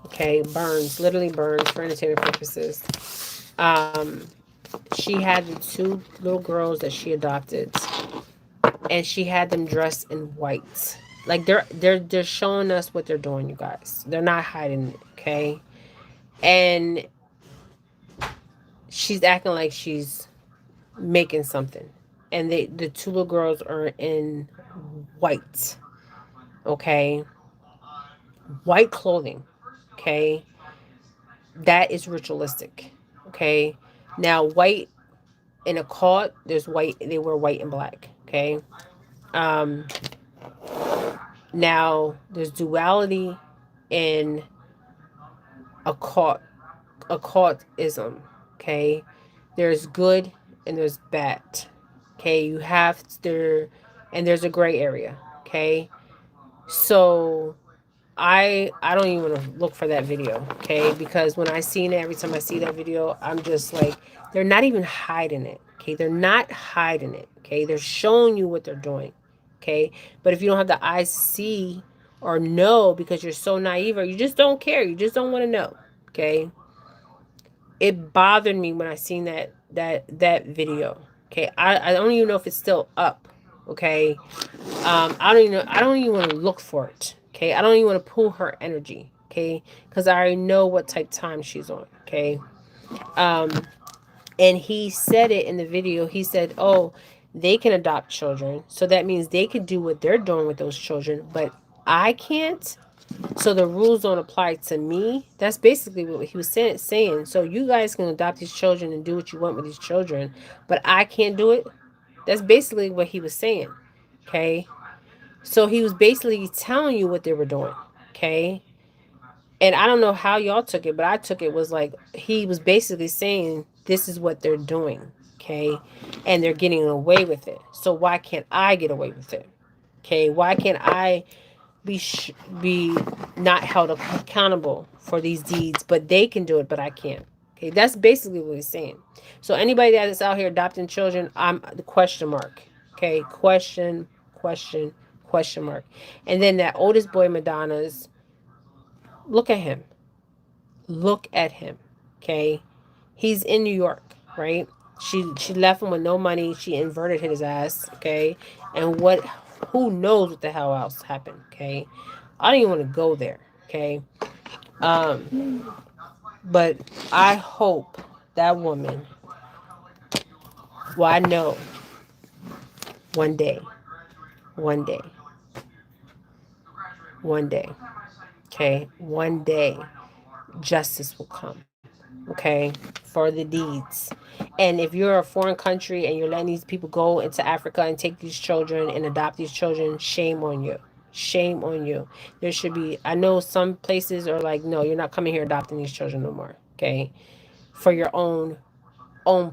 Okay, burns, literally burns for entertainment purposes. Um, she had the two little girls that she adopted, and she had them dressed in white. Like they're showing us what they're doing, you guys. They're not hiding it, okay? And she's acting like she's making something. And the two little girls are in white, okay? White clothing, okay? That is ritualistic, okay? Now, white in a cult, there's white, they wear white and black, okay? Um, Now, there's duality in occult, occultism, okay? There's good and there's bad, okay? You have there, and there's a gray area, okay? So I don't even want to look for that video, okay? Because when I seen it, every time I see that video, I'm just like, they're not even hiding it, okay? They're not hiding it, okay? They're showing you what they're doing, okay? But if you don't have the eyes to see or know because you're so naive or you just don't care, you just don't want to know, okay? It bothered me when I seen that video, okay? I don't even know if it's still up, okay? I don't even want to look for it. Okay. I don't even want to pull her energy. Okay. Because I already know what type time she's on. Okay. Um, and he said it in the video. He said, "Oh, they can adopt children, so that means they can do what they're doing with those children, but I can't. So the rules don't apply to me." That's basically what he was saying. So you guys can adopt these children and do what you want with these children, but I can't do it. That's basically what he was saying. Okay. So he was basically telling you what they were doing. Okay. And I don't know how y'all took it, but I took it was like he was basically saying this is what they're doing. Okay. And they're getting away with it. So why can't I get away with it? Okay. Why can't I be not held accountable for these deeds, but they can do it, but I can't. Okay. That's basically what he's saying. So anybody that is out here adopting children, I'm the question mark. Okay. Question mark. And then that oldest boy, Madonna's, look at him. Look at him. Okay. He's in New York, right? She left him with no money. She inverted his ass, okay? And what who knows what the hell else happened, okay? I don't even want to go there, okay? Um, but I hope that woman, well, I know one day, one day, one day, okay? One day justice will come, okay, for the deeds. And if you're a foreign country and you're letting these people go into Africa and take these children and adopt these children, shame on you. Shame on you. There should be, I know some places are like, no, you're not coming here adopting these children no more, okay? For your own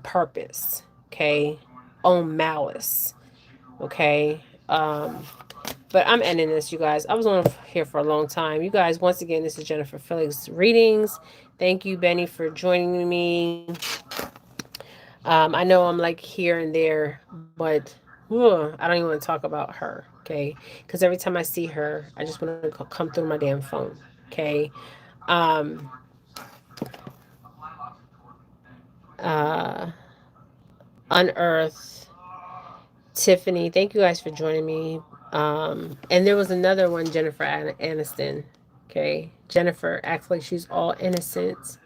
purpose, okay? Own malice, okay? But I'm ending this, you guys. I was on here for a long time. You guys, once again, this is Jennifer Felix Readings. Thank you, Benny, for joining me. I know I'm like here and there, but I don't even want to talk about her, okay? Because every time I see her, I just want to come through my damn phone, okay? Um, uh, Unearth, Tiffany. Thank you guys for joining me. And there was another one, Jennifer Aniston. Okay, Jennifer acts like she's all innocent.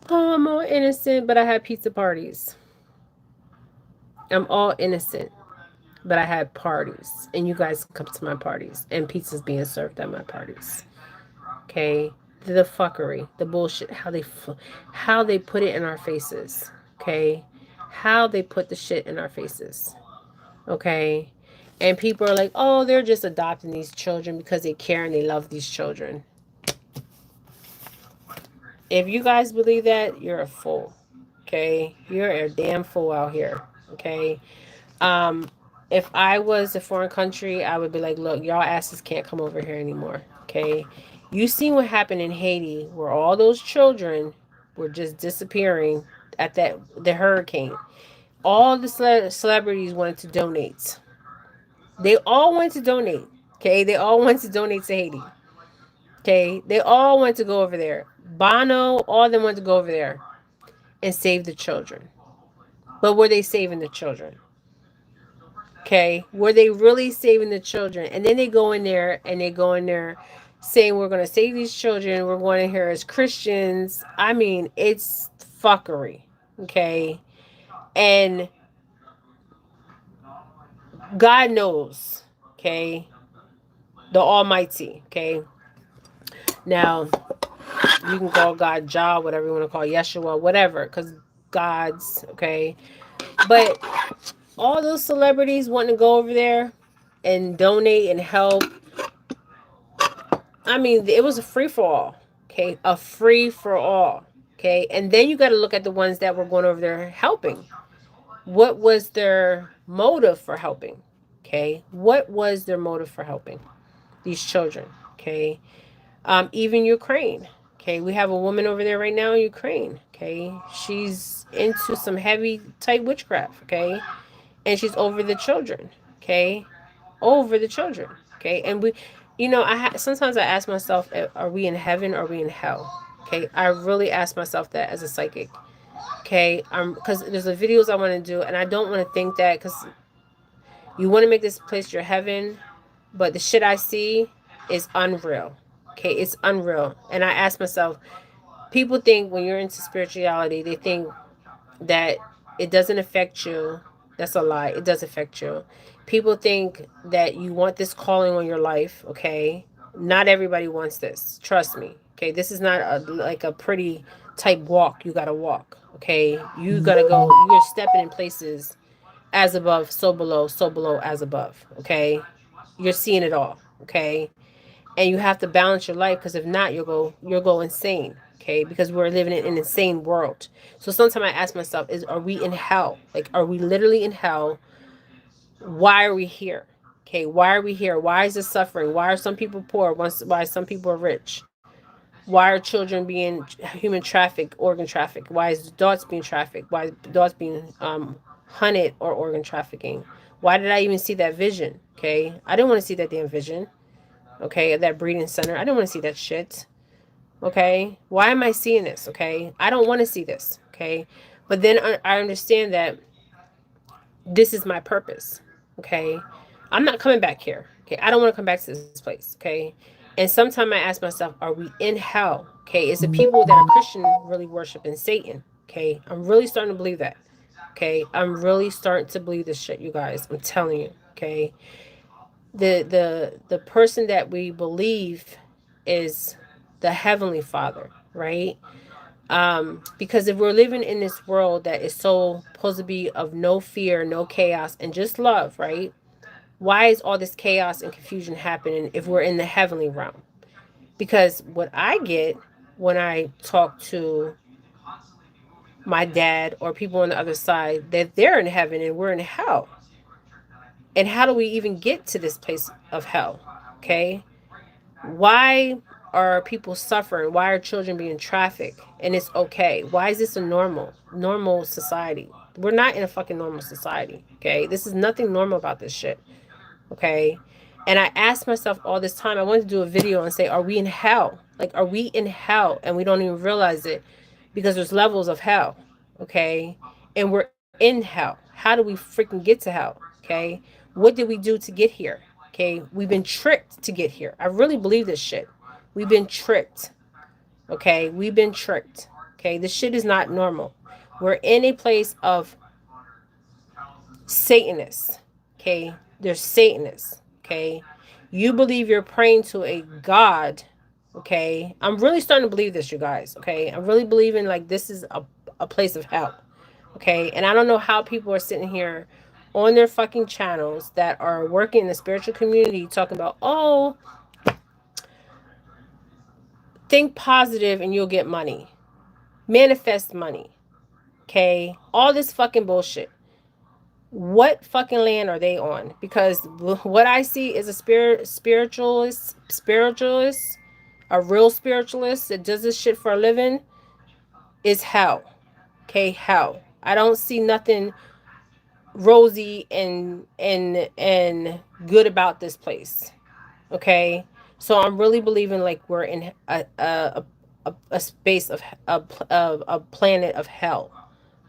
Oh, I'm all innocent, but I had pizza parties. I'm all innocent, but I had parties, and you guys come to my parties, and pizza's being served at my parties. Okay, the fuckery, the bullshit, how they put it in our faces. Okay, how they put the shit in our faces. Okay, and people are like, oh, they're just adopting these children because they care and they love these children. If you guys believe that, you're a fool. Okay, you're a damn fool out here. Okay. Um, if I was a foreign country, I would be like, look, y'all asses can't come over here anymore. Okay. You seen what happened in Haiti where all those children were just disappearing at the hurricane. All the celebrities wanted to donate. They all wanted to donate. Okay. They all wanted to donate to Haiti. Okay. They all wanted to go over there. Bono, all of them wanted to go over there and save the children. But were they saving the children? Okay, were they really saving the children? And then they go in there and they go in there saying we're going to save these children. We're going in here as Christians. I mean, it's fuckery. Okay, and God knows. Okay, the Almighty. Okay, now you can call God Jah, whatever you want to call Yeshua, whatever, because God's okay. But all those celebrities wanting to go over there and donate and help. I mean, it was a free for all. Okay, a free for all. Okay, and then you got to look at the ones that were going over there helping. What was their motive for helping? Okay, what was their motive for helping these children? Okay, even Ukraine. Okay, we have a woman over there right now in Ukraine. Okay, she's into some heavy type witchcraft. Okay, and she's over the children. Okay, over the children. Okay, and we, sometimes I ask myself, are we in heaven or are we in hell? Okay, I really ask myself that as a psychic. Okay, because there's the videos I want to do, and I don't want to think that because you want to make this place your heaven, but the shit I see is unreal. Okay, it's unreal, and I ask myself, people think when you're into spirituality, they think that it doesn't affect you. That's a lie. It does affect you. People think that you want this calling on your life, okay? Not everybody wants this. Trust me. Okay, this is not like a pretty type walk you got to walk, okay? You got to go, you're stepping in places as above, so below as above, okay? You're seeing it all, okay? And you have to balance your life because if not, you'll go insane. Okay, because we're living in an insane world. So sometimes I ask myself, are we in hell? Like, are we literally in hell? Why are we here? Okay, why are we here? Why is this suffering? Why are some people poor? Why some people are rich? Why are children being human trafficked, organ trafficked? Why is adults being trafficked? Why is adults being hunted or organ trafficking? Why did I even see that vision? Okay, I didn't want to see that damn vision. Okay, at that breeding center. I don't want to see that shit. Okay, why am I seeing this? Okay, I don't want to see this. Okay, but then I understand that this is my purpose. Okay, I'm not coming back here. Okay, I don't want to come back to this place. Okay, and sometimes I ask myself, are we in hell? Okay, is the people that are Christian really worshiping Satan? Okay, I'm really starting to believe that. Okay, I'm really starting to believe this shit, you guys. I'm telling you. Okay, the person that we believe is the heavenly Father, right? Because if we're living in this world that is so supposed to be of no fear, no chaos, and just love, right? Why is all this chaos and confusion happening if we're in the heavenly realm? Because what I get when I talk to my dad or people on the other side, that they're in heaven and we're in hell. And how do we even get to this place of hell? Okay, why are people suffering? Why are children being trafficked? And it's okay. Why is this a normal society? We're not in a fucking normal society. Okay, this is nothing normal about this shit. Okay, and I asked myself all this time, I wanted to do a video and say, are we in hell? Like, are we in hell and we don't even realize it? Because there's levels of hell. okay? And we're in hell. How do we freaking get to hell, okay? What did we do to get here, okay? We've been tricked to get here. I really believe this shit. We've been tricked, okay? We've been tricked, okay? This shit is not normal. We're in a place of Satanists, okay? They're Satanists, okay? You believe you're praying to a God, okay? I'm really starting to believe this, you guys, okay? I'm really believing like this is a place of hell, okay? And I don't know how people are sitting here on their fucking channels that are working in the spiritual community talking about, oh, think positive and you'll get money, manifest money, okay? All this fucking bullshit. What fucking land are they on? Because what I see is a spiritualist, a real spiritualist that does this shit for a living is hell. Okay, hell. I don't see nothing rosy and good about this place. Okay, so I'm really believing like we're in a space of a planet of hell.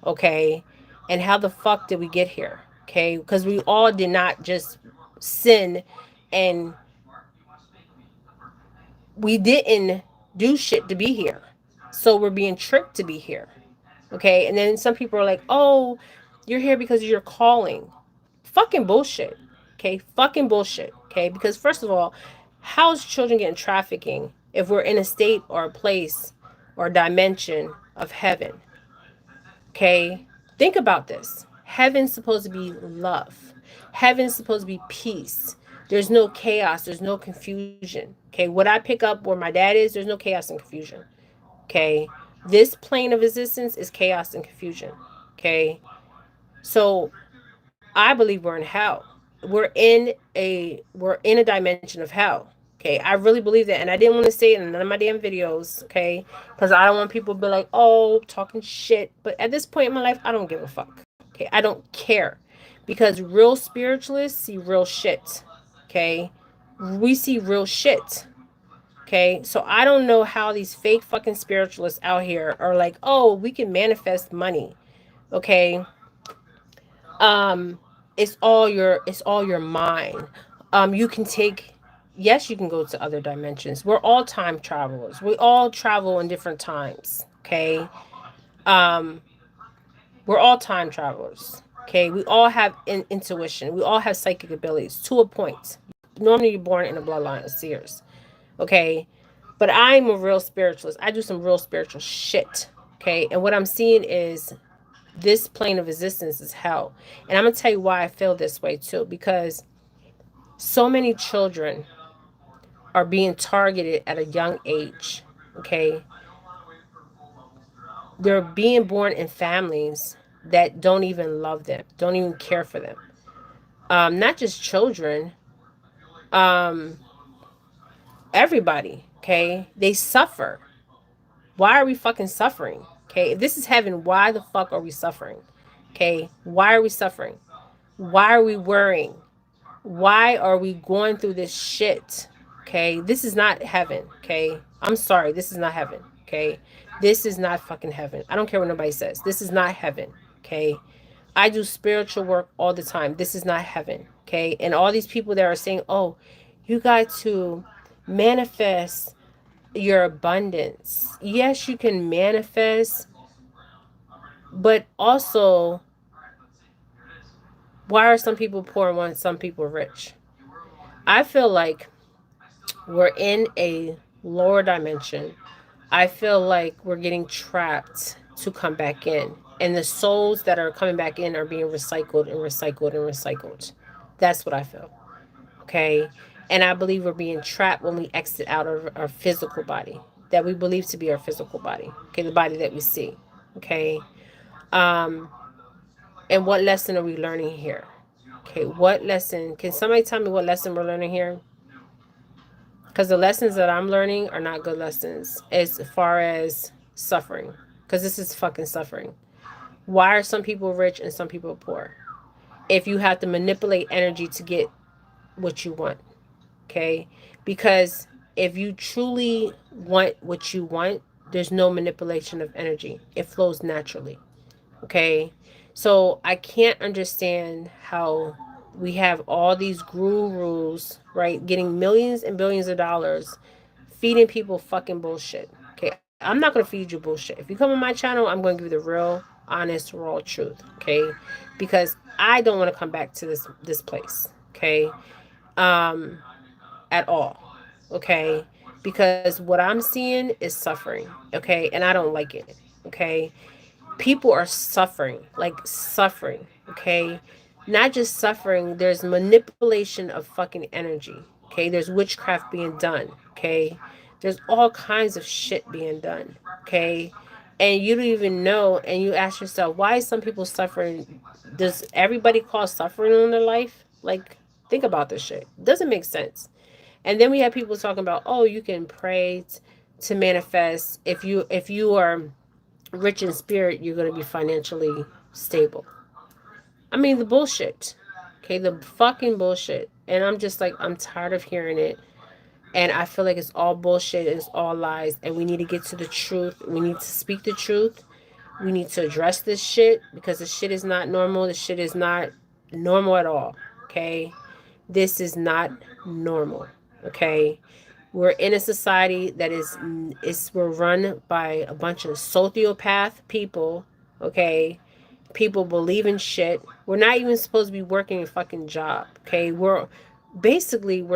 Okay, and how the fuck did we get here? Okay, because we all did not just sin, and we didn't do shit to be here, so we're being tricked to be here. Okay, and then some people are like, oh, you're here because of your calling. Fucking bullshit. Okay, fucking bullshit. Okay, because first of all, how's children getting trafficking if we're in a state or a place or a dimension of heaven? Okay, think about this. Heaven's supposed to be love. Heaven's supposed to be peace. There's no chaos. There's no confusion. Okay, what I pick up where my dad is, there's no chaos and confusion. Okay, this plane of existence is chaos and confusion. Okay, so I believe we're in hell. We're in a dimension of hell. Okay, I really believe that, and I didn't want to say it in none of my damn videos. Okay, because I don't want people to be like, "Oh, talking shit." But at this point in my life, I don't give a fuck. Okay, I don't care, because real spiritualists see real shit. Okay, we see real shit. Okay, so I don't know how these fake fucking spiritualists out here are like, "Oh, we can manifest money." Okay, um it's all your mind. You can take, yes, you can go to other dimensions. We're all time travelers. We all travel in different times, okay? um we're all time travelers, okay? We all have intuition. We all have psychic abilities to a point. Normally you're born in a bloodline of seers, okay? But I'm a real spiritualist. I do some real spiritual shit, okay? And what I'm seeing is this plane of existence is hell. And I'm going to tell you why I feel this way too. Because so many children are being targeted at a young age. Okay. They're being born in families that don't even love them, don't even care for them. Not just children, um, everybody. Okay. They suffer. Why are we fucking suffering? Okay. If this is heaven, why the fuck are we suffering? Okay. Why are we suffering? Why are we worrying? Why are we going through this shit? Okay, this is not heaven. Okay, I'm sorry, this is not heaven. Okay, this is not fucking heaven. I don't care what nobody says. This is not heaven. Okay, I do spiritual work all the time. This is not heaven. Okay, and all these people that are saying, oh, you got to manifest your abundance. Yes, you can manifest, but also, why are some people poor and why some people rich? I feel like we're in a lower dimension. I feel like we're getting trapped to come back in. And the souls that are coming back in are being recycled and recycled and recycled. That's what I feel. Okay. And I believe we're being trapped when we exit out of our physical body that we believe to be our physical body. Okay. The body that we see. Okay. Um, and what lesson are we learning here? Okay. What lesson? Can somebody tell me what lesson we're learning here? Because the lessons that I'm learning are not good lessons as far as suffering. Because this is fucking suffering. Why are some people rich and some people poor? If you have to manipulate energy to get what you want. Okay? Because if you truly want what you want, there's no manipulation of energy. It flows naturally. Okay. So I can't understand how we have all these gurus, right, getting millions and billions of dollars feeding people fucking bullshit. Okay. I'm not going to feed you bullshit. If you come on my channel, I'm going to give you the real, honest, raw truth. Okay. Because I don't want to come back to this place. Okay. Um, at all. Okay. Because what I'm seeing is suffering. Okay. And I don't like it. Okay. People are suffering, like suffering, okay? Not just suffering, there's manipulation of fucking energy, okay? There's witchcraft being done, okay? There's all kinds of shit being done, okay? And you don't even know, and you ask yourself, why is some people suffering? Does everybody cause suffering in their life? Like, think about this shit. It doesn't make sense. And then we have people talking about, oh, you can pray to manifest. If you are rich in spirit, you're going to be financially stable. I mean, the bullshit. Okay, the fucking bullshit. And I'm just like, I'm tired of hearing it. And I feel like it's all bullshit. It's all lies. And we need to get to the truth. We need to speak the truth. We need to address this shit because this shit is not normal. This shit is not normal at all. Okay? This is not normal. Okay? We're in a society that we're run by a bunch of sociopath people, okay? People believe in shit. We're not even supposed to be working a fucking job, okay? We're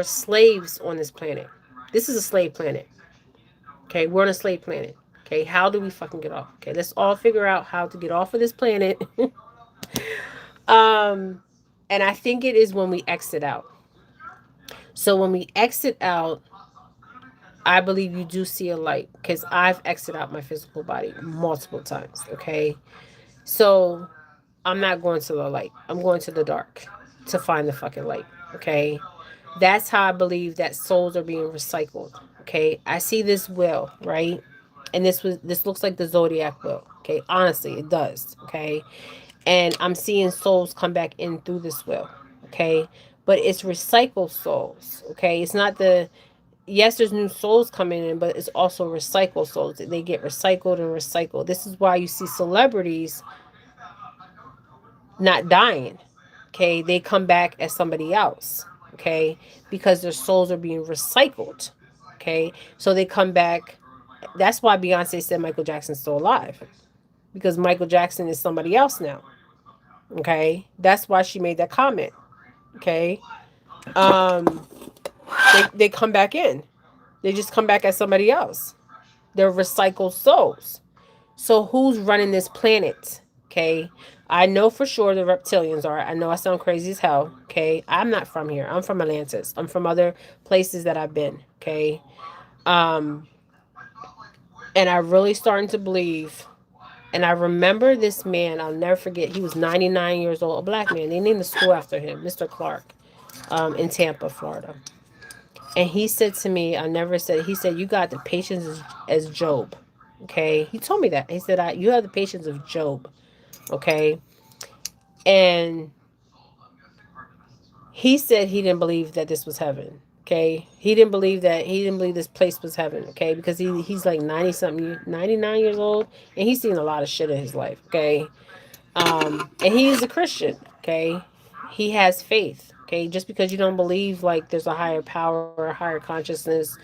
slaves on this planet. This is a slave planet. Okay, we're on a slave planet. Okay, how do we fucking get off? Okay, let's all figure out how to get off of this planet. um and I think it is when we exit out. So when we exit out, I believe you do see a light because I've exited out my physical body multiple times. Okay. So I'm not going to the light. I'm going to the dark to find the fucking light. Okay. That's how I believe that souls are being recycled. Okay. I see this wheel, right? And this looks like the zodiac wheel. Okay. Honestly, it does. Okay. And I'm seeing souls come back in through this wheel. Okay. But it's recycled souls. Okay. It's not the yes, there's new souls coming in, but it's also recycled souls. They get recycled and recycled. This is why you see celebrities not dying. Okay, they come back as somebody else. Okay, because their souls are being recycled. Okay, so they come back. That's why Beyonce said Michael Jackson's still alive because Michael Jackson is somebody else now. Okay, that's why she made that comment. Okay, um, they come back in. They just come back as somebody else. They're recycled souls. So who's running this planet? Okay. I know for sure the reptilians are. I know I sound crazy as hell. Okay. I'm not from here. I'm from Atlantis. I'm from other places that I've been. Okay. Um, and I really starting to believe. And I remember this man, I'll never forget, he was 99 years old, a black man. They named the school after him, Mr. Clark, in Tampa, Florida. And he said to me, I never said, he said, you got the patience as Job. Okay. He told me that. He said, you have the patience of Job. Okay. And he said he didn't believe that this was heaven. Okay. He didn't believe this place was heaven. Okay. Because he's like 90 something, 99 years old. And he's seen a lot of shit in his life. Okay. And he's a Christian. Okay. He has faith. Okay. Just because you don't believe like there's a higher power, a higher consciousness,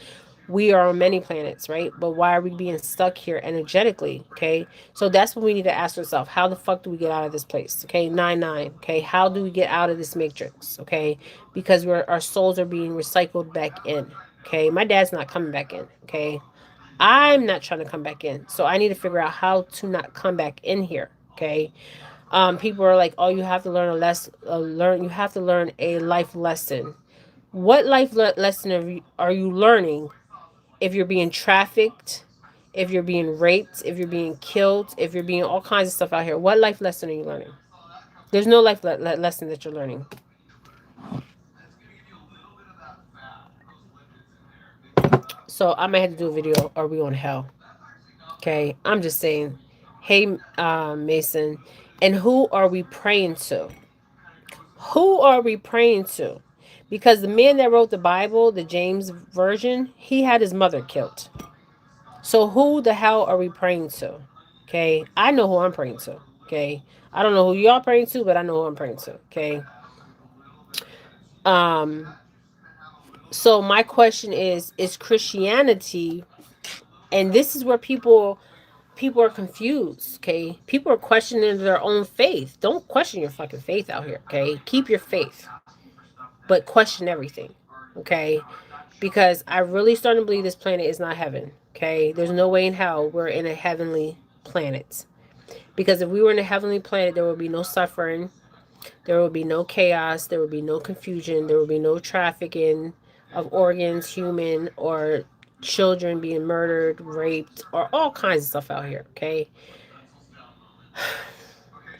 we are on many planets, right? But why are we being stuck here energetically? Okay. So that's what we need to ask ourselves. How the fuck do we get out of this place? Okay. 9-9. Okay. How do we get out of this matrix? Okay. Because our souls are being recycled back in. Okay. My dad's not coming back in. Okay. I'm not trying to come back in. So I need to figure out how to not come back in here. Okay. People are like, oh, you have to learn you have to learn a life lesson. What lesson are you learning if you're being trafficked, if you're being raped, if you're being killed, if you're being all kinds of stuff out here? What life lesson are you learning? There's no life lesson that you're learning. So I might have to do a video. Are we on hell? Okay, I'm just saying. Hey, Mason, and who are we praying to? Who are we praying to? Because the man that wrote the Bible, the James version, he had his mother killed. So who the hell are we praying to? Okay, I know who I'm praying to. Okay. I don't know who y'all praying to, but I know who I'm praying to. Okay. Um, so my question is Christianity, and this is where people are confused, okay? People are questioning their own faith. Don't question your fucking faith out here, okay? Keep your faith, but question everything, okay? Because I really starting to believe this planet is not heaven, okay? There's no way in hell we're in a heavenly planet. Because if we were in a heavenly planet, there would be no suffering, there would be no chaos, there would be no confusion, there would be no trafficking of organs, human or children being murdered, raped, or all kinds of stuff out here, okay?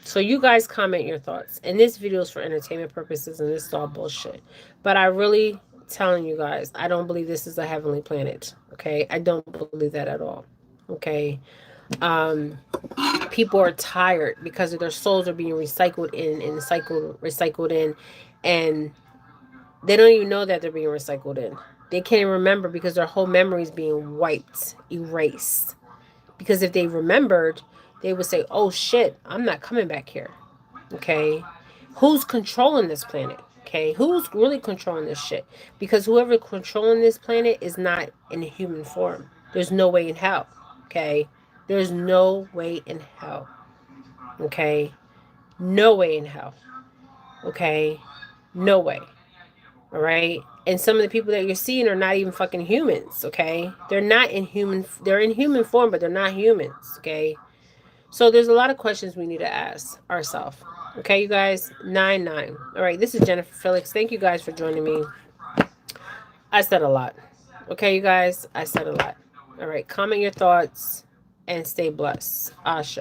So you guys comment your thoughts. And this video is for entertainment purposes and this is all bullshit. But I really telling you guys, I don't believe this is a heavenly planet. Okay? I don't believe that at all. Okay? Um People are tired because of their souls are being recycled in and recycled in, and they don't even know that they're being recycled in. They can't even remember because their whole memory is being wiped, erased. Because if they remembered, they would say, "Oh shit, I'm not coming back here." Okay? Who's controlling this planet? Okay? Who's really controlling this shit? Because whoever controlling this planet is not in human form. There's no way in hell. Okay? There's no way in hell. Okay? No way in hell. Okay? No way. All right? And some of the people that you're seeing are not even fucking humans, okay? They're in human form, but they're not humans, okay? So there's a lot of questions we need to ask ourselves. Okay, you guys? 9-9. All right, this is Jennifer Felix. Thank you guys for joining me. I said a lot. Okay, you guys? I said a lot. All right, comment your thoughts and stay blessed. Ashe.